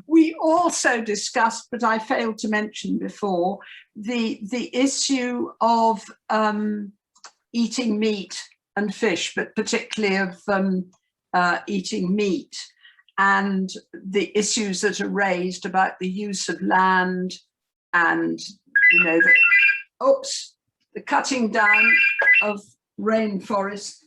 We also discussed, but I failed to mention before, the issue of eating meat and fish, but particularly of eating meat, and the issues that are raised about the use of land and, you know, the cutting down of rainforests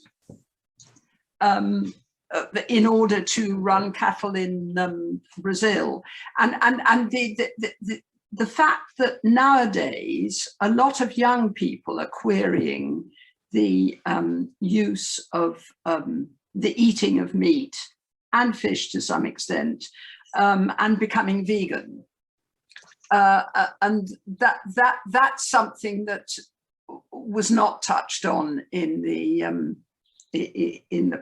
in order to run cattle in Brazil, and the fact that nowadays a lot of young people are querying the use of the eating of meat and fish to some extent, and becoming vegan, and that's something that was not touched on in the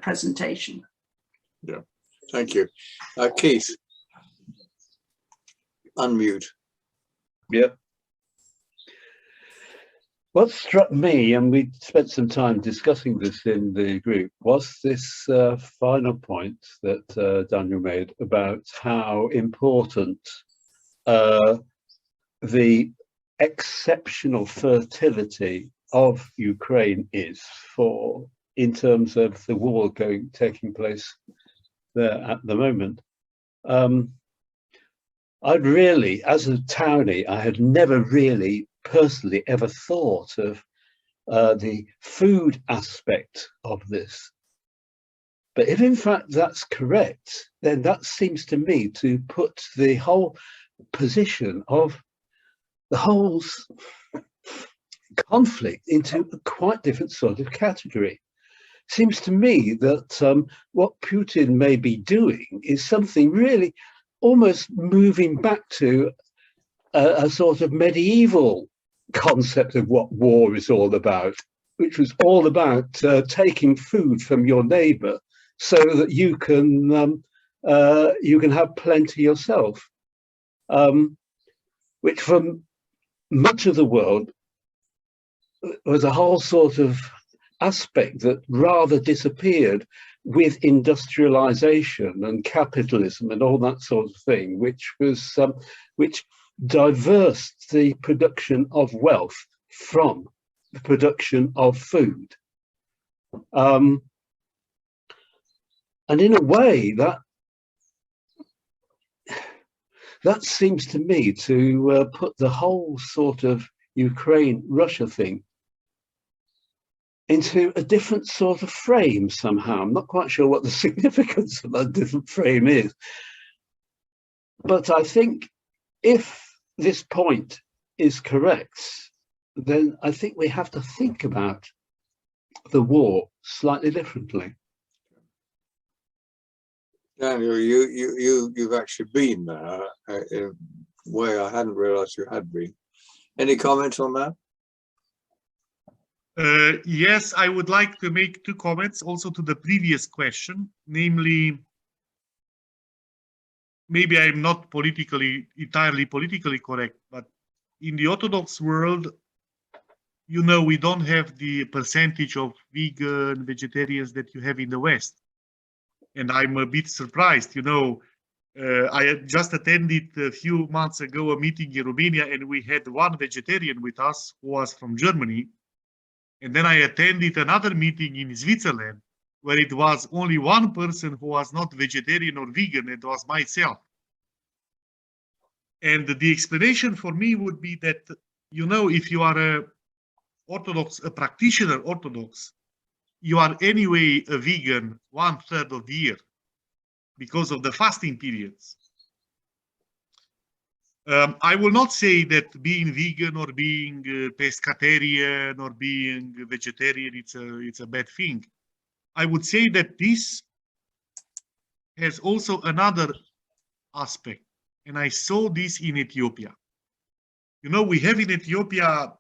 presentation. Yeah, thank you. Keith, unmute. Yeah. What struck me, and we spent some time discussing this in the group, was this final point that Daniel made about how important the exceptional fertility of Ukraine is in terms of the war taking place there at the moment. I'd really, as a townie, I had never really personally ever thought of the food aspect of this. But if in fact that's correct, then that seems to me to put the whole position of the whole conflict into a quite different sort of category. Seems to me that what Putin may be doing is something really almost moving back to a sort of medieval concept of what war is all about, which was all about taking food from your neighbor so that you can have plenty yourself, which from much of the world was a whole sort of aspect that rather disappeared with industrialization and capitalism and all that sort of thing, which diversed the production of wealth from the production of food. And in a way that seems to me to put the whole sort of Ukraine-Russia thing into a different sort of frame somehow. I'm not quite sure what the significance of that different frame is. But I think if this point is correct, then I think we have to think about the war slightly differently. Daniel, you've actually been there in a way I hadn't realised you had been. Any comments on that? Yes, I would like to make 2 comments also to the previous question, namely, maybe I'm not entirely politically correct, but in the Orthodox world, you know, we don't have the percentage of vegan vegetarians that you have in the West. And I'm a bit surprised, you know, I had just attended a few months ago a meeting in Romania, and we had 1 vegetarian with us who was from Germany. And then I attended another meeting in Switzerland where it was only 1 person who was not vegetarian or vegan, and it was myself. And the explanation for me would be that, you know, if you are a practitioner Orthodox, you are anyway a vegan 1/3 of the year because of the fasting periods. I will not say that being vegan or being pescatarian or being vegetarian, it's a bad thing. I would say that this has also another aspect, and I saw this in Ethiopia. You know, we have in Ethiopia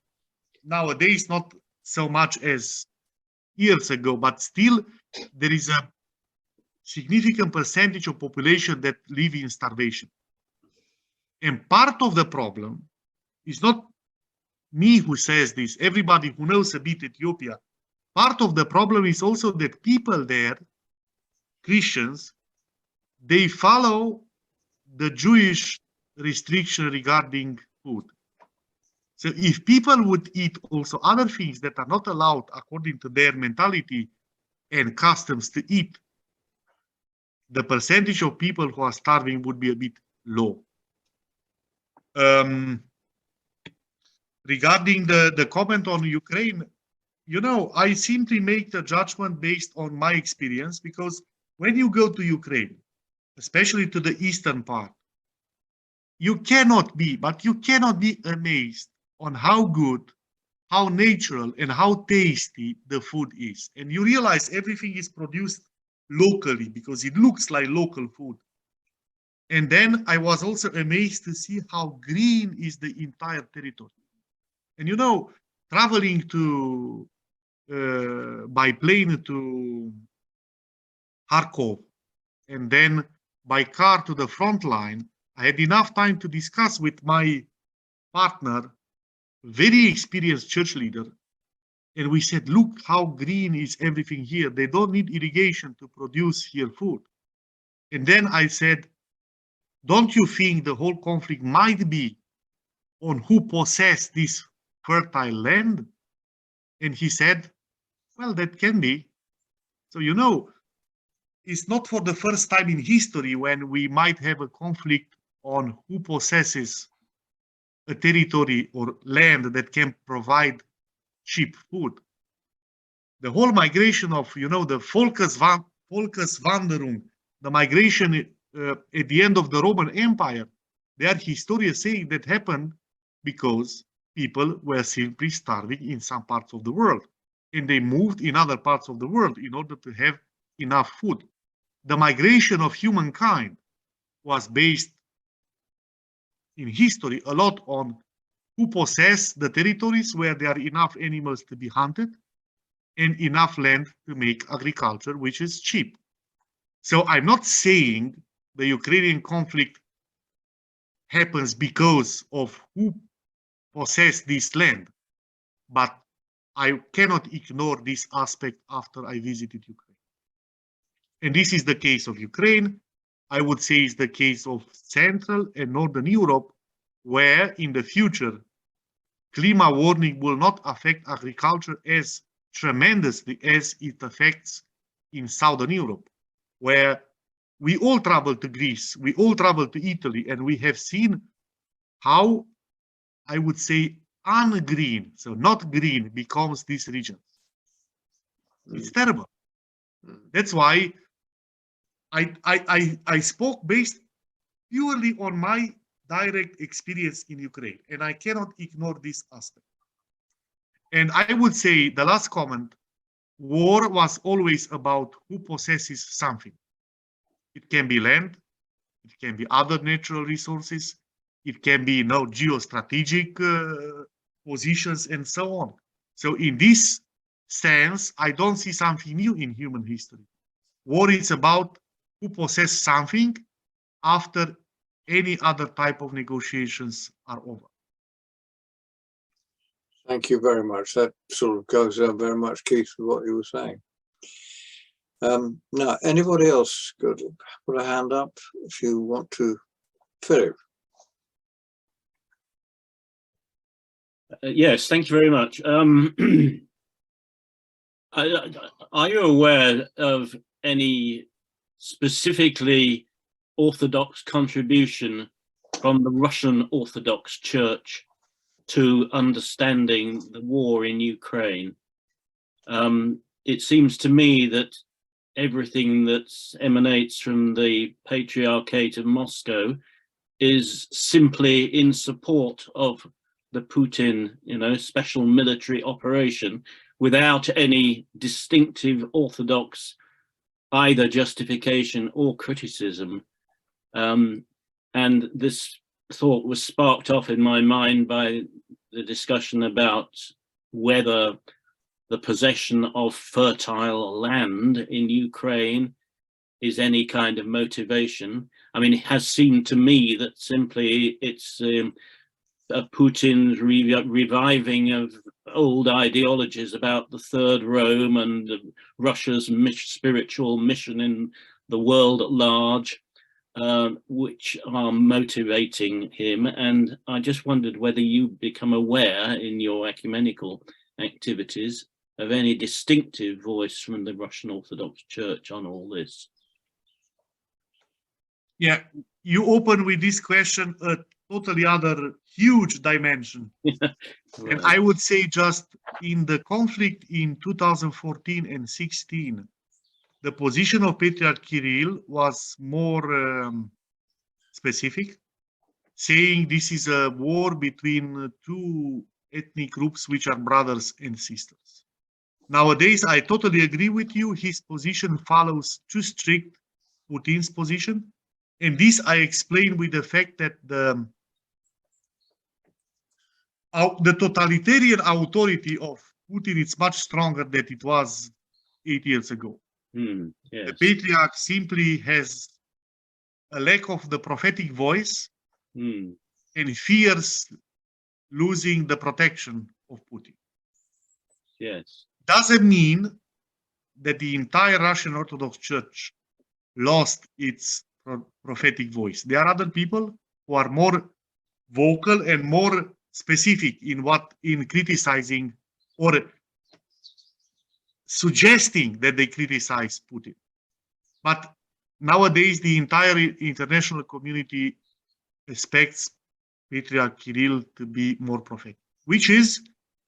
nowadays not so much as years ago, but still there is a significant percentage of population that live in starvation. And part of the problem is not me who says this, everybody who knows a bit Ethiopia. Part of the problem is also that people there, Christians, they follow the Jewish restriction regarding food. So if people would eat also other things that are not allowed according to their mentality and customs to eat, the percentage of people who are starving would be a bit low. Regarding the comment on Ukraine, you know, I simply make the judgment based on my experience, because when you go to Ukraine, especially to the eastern part, you cannot be amazed on how good, how natural, and how tasty the food is. And you realize everything is produced locally because it looks like local food. And then I was also amazed to see how green is the entire territory. And you know, traveling to by plane to Kharkov and then by car to the front line, I had enough time to discuss with my partner, very experienced church leader, and we said, look how green is everything here. They don't need irrigation to produce here food. And then I said, don't you think the whole conflict might be on who possesses this fertile land? And he said, well, that can be. So, you know, it's not for the first time in history when we might have a conflict on who possesses a territory or land that can provide cheap food. The whole migration of, you know, the Volkswanderung, the migration at the end of the Roman Empire, there are historians saying that happened because people were simply starving in some parts of the world, and they moved in other parts of the world in order to have enough food. The migration of humankind was based in history a lot on who possess the territories where there are enough animals to be hunted and enough land to make agriculture, which is cheap. So I'm not saying the Ukrainian conflict happens because of who possess this land, but I cannot ignore this aspect after I visited Ukraine. And this is the case of Ukraine. I would say it's the case of Central and Northern Europe, where in the future, climate warming will not affect agriculture as tremendously as it affects in Southern Europe, where we all travel to Greece, we all travel to Italy, and we have seen how, I would say, ungreen, so not green, becomes these regions. It's terrible. That's why I spoke based purely on my direct experience in Ukraine, and I cannot ignore this aspect. And I would say the last comment, war was always about who possesses something. It can be land, it can be other natural resources, it can be, geostrategic positions and so on. So in this sense, I don't see something new in human history. War is about who possesses something after any other type of negotiations are over. Thank you very much. That sort of goes very much, Keith, with what you were saying. Now, anybody else could put a hand up if you want to. Philip. Yes, thank you very much. Are you aware of any specifically Orthodox contribution from the Russian Orthodox Church to understanding the war in Ukraine? It seems to me that everything that emanates from the Patriarchate of Moscow is simply in support of the Putin, special military operation, without any distinctive Orthodox either justification or criticism. And this thought was sparked off in my mind by the discussion about whether the possession of fertile land in Ukraine is any kind of motivation. I mean, it has seemed to me that simply it's Putin's reviving of old ideologies about the Third Rome and Russia's spiritual mission in the world at large, which are motivating him. And I just wondered whether you become aware in your ecumenical activities of any distinctive voice from the Russian Orthodox Church on all this. Yeah, you open with this question a totally other huge dimension. Right. And I would say just in the conflict in 2014 and 16, the position of Patriarch Kirill was more specific, saying this is a war between two ethnic groups which are brothers and sisters. Nowadays, I totally agree with you. His position follows too strict Putin's position. And this I explain with the fact that the totalitarian authority of Putin is much stronger than it was 8 years ago. Yes. The Patriarch simply has a lack of the prophetic voice and fears losing the protection of Putin. Yes. Doesn't mean that the entire Russian Orthodox Church lost its prophetic voice. There are other people who are more vocal and more specific in criticizing or suggesting that they criticize Putin. But nowadays, the entire international community expects Patriarch Kirill to be more prophetic, which is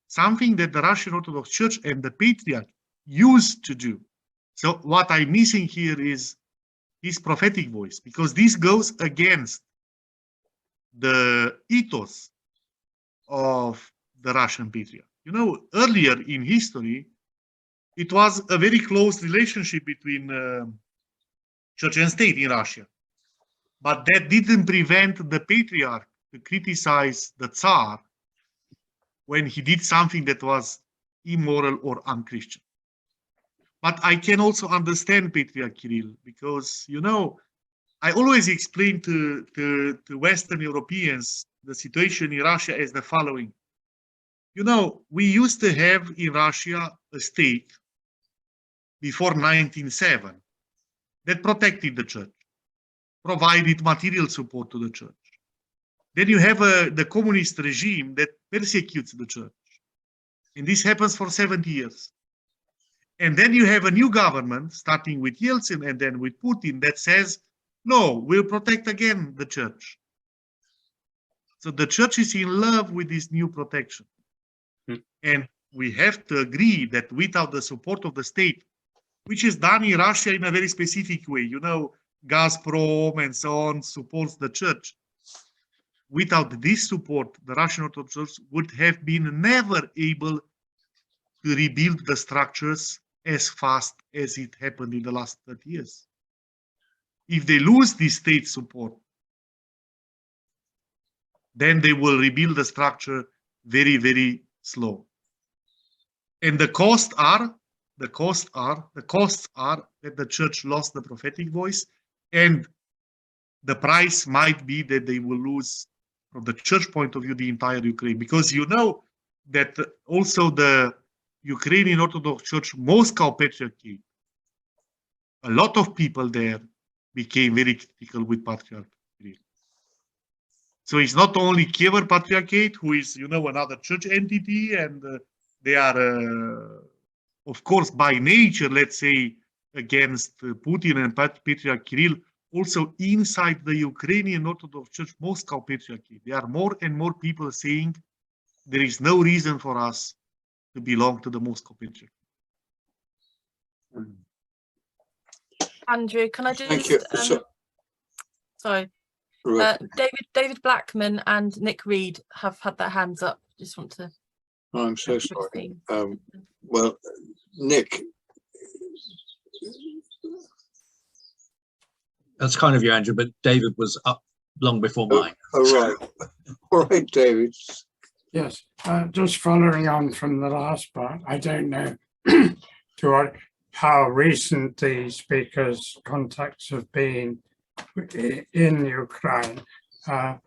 something that the Russian Orthodox Church and the Patriarch used to do. So what I'm missing here is his prophetic voice, because this goes against the ethos of the Russian Patriarch. Earlier in history, it was a very close relationship between church and state in Russia. But that didn't prevent the Patriarch to criticize the Tsar when he did something that was immoral or unchristian. But I can also understand Patriarch Kirill because, I always explain to Western Europeans the situation in Russia as the following. We used to have in Russia a state before 1907 that protected the church, provided material support to the church. Then you have the communist regime that persecutes the church. And this happens for 70 years. And then you have a new government, starting with Yeltsin and then with Putin, that says, no, we'll protect again the church. So the church is in love with this new protection. And we have to agree that without the support of the state, which is done in Russia in a very specific way, Gazprom and so on supports the church. Without this support, the Russian Orthodox Church would have been never able to rebuild the structures as fast as it happened in the last 30 years. if they lose this state support, then they will rebuild the structure very, very slow. And the costs are that the church lost the prophetic voice, and the price might be that they will lose, from the church point of view, the entire Ukraine. Because you know that also the Ukrainian Orthodox Church Moscow Patriarchate, a lot of people there became very critical with Patriarch Kirill. So it's not only Kiev Patriarchate, who is, you know, another church entity, and they are, of course, by nature, let's say, against Putin and Patriarch Kirill. Also inside the Ukrainian Orthodox Church Moscow Patriarchate, there are more and more people saying there is no reason for us to belong to the Moscow Patriarchate. Andrew, can I just Thank you. sorry. Right. David Blackman and Nick Reed have had their hands up. Just want to. I'm so sorry. Well, Nick. That's kind of you, Andrew, but David was up long before mine. Oh, right. All right, David. Yes, just following on from the last part, I don't know how recent the speaker's contacts have been in Ukraine. But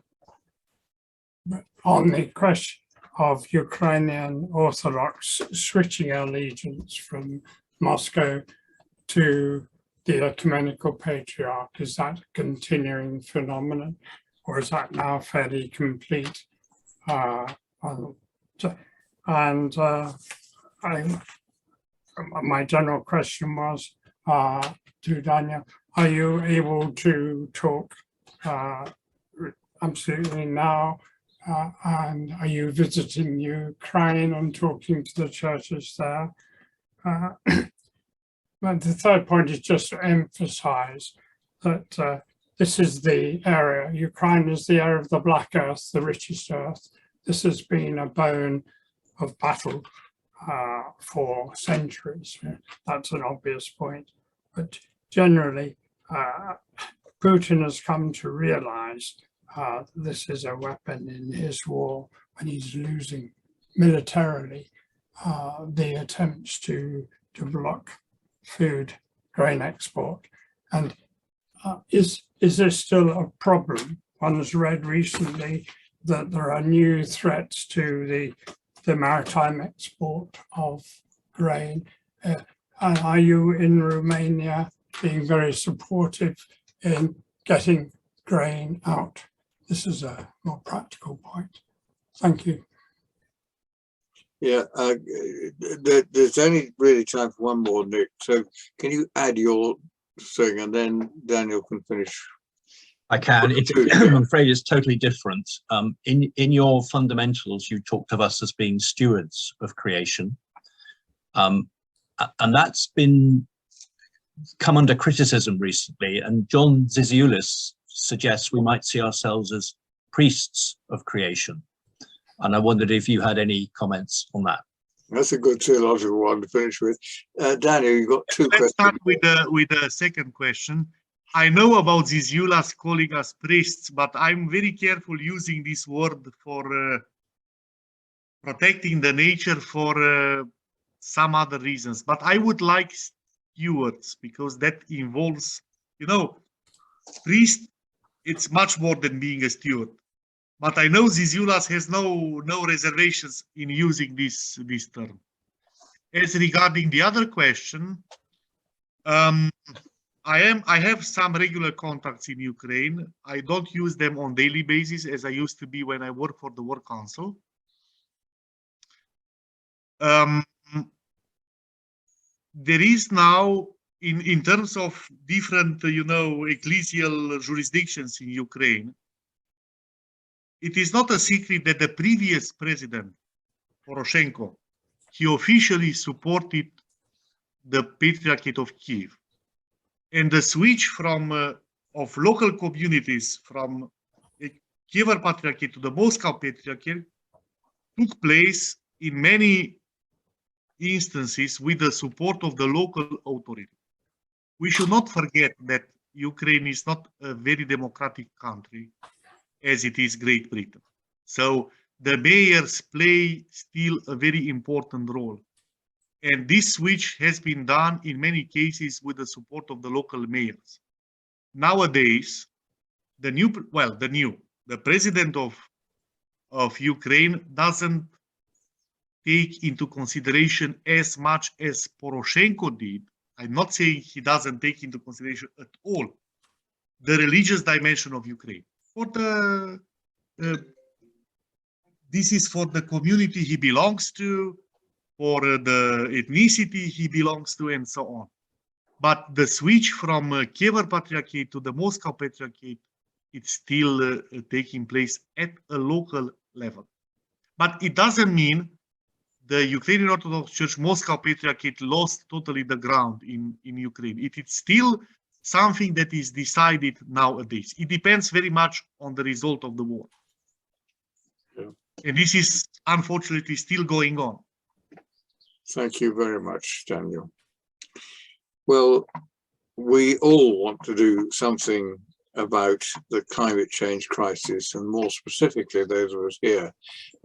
on the question of Ukrainian Orthodox switching allegiance from Moscow to the Ecumenical Patriarch, is that a continuing phenomenon, or is that now fairly complete? My general question was to Daniel, are you able to talk absolutely now? And are you visiting Ukraine and talking to the churches there? But the third point is just to emphasize that this is the area, Ukraine is the area of the Black Earth, the richest earth. This has been a bone of battle for centuries. That's an obvious point. But generally, Putin has come to realize this is a weapon in his war, and he's losing militarily the attempts to block food, grain export. And is there still a problem? One has read recently that there are new threats to the maritime export of grain. And are you in Romania being very supportive in getting grain out? This is a more practical point. Thank you. Yeah, there's only really time for one more, Nick. So can you add your thing, and then Daniel can finish? I can. I'm afraid it's totally different. In your fundamentals, you talked of us as being stewards of creation, and that's been come under criticism recently. And John Zizioulis suggests we might see ourselves as priests of creation. And I wondered if you had any comments on that. That's a good theological one to finish with. Daniel, you've got two questions. Let's start with the second question. I know about Zizioulas calling us priests, but I'm very careful using this word for protecting the nature for some other reasons. But I would like stewards, because that involves, you know, priest, it's much more than being a steward. But I know Zizioulas has no reservations in using this term. As regarding the other question, I have some regular contacts in Ukraine. I don't use them on daily basis as I used to be when I worked for the Work Council. There is now, in terms of different, you know, ecclesial jurisdictions in Ukraine, it is not a secret that the previous president, Poroshenko, he officially supported the Patriarchate of Kiev. And the switch from of local communities from the Kiev Patriarchate to the Moscow Patriarchate took place in many instances with the support of the local authority. We should not forget that Ukraine is not a very democratic country as it is Great Britain. So the mayors play still a very important role. And this switch has been done in many cases with the support of the local mayors. Nowadays, the president of Ukraine doesn't take into consideration as much as Poroshenko did. I'm not saying he doesn't take into consideration at all the religious dimension of Ukraine. This is for the community he belongs to, for the ethnicity he belongs to, and so on. But the switch from Kiev Patriarchate to the Moscow Patriarchate, it's still taking place at a local level. But it doesn't mean the Ukrainian Orthodox Church Moscow Patriarchate lost totally the ground in Ukraine. It is still something that is decided nowadays. It depends very much on the result of the war. Yeah. And this is unfortunately still going on. Thank you very much, Daniel. Well, we all want to do something about the climate change crisis, and more specifically, those of us here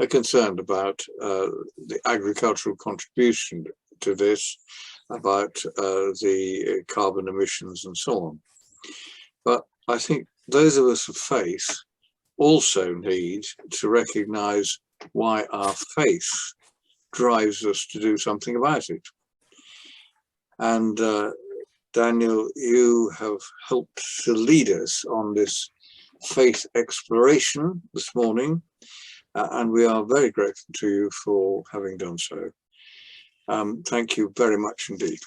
are concerned about the agricultural contribution to this, about the carbon emissions and so on. But I think those of us of faith also need to recognize why our faith drives us to do something about it. And Daniel, you have helped to lead us on this faith exploration this morning, and we are very grateful to you for having done so. Thank you very much indeed.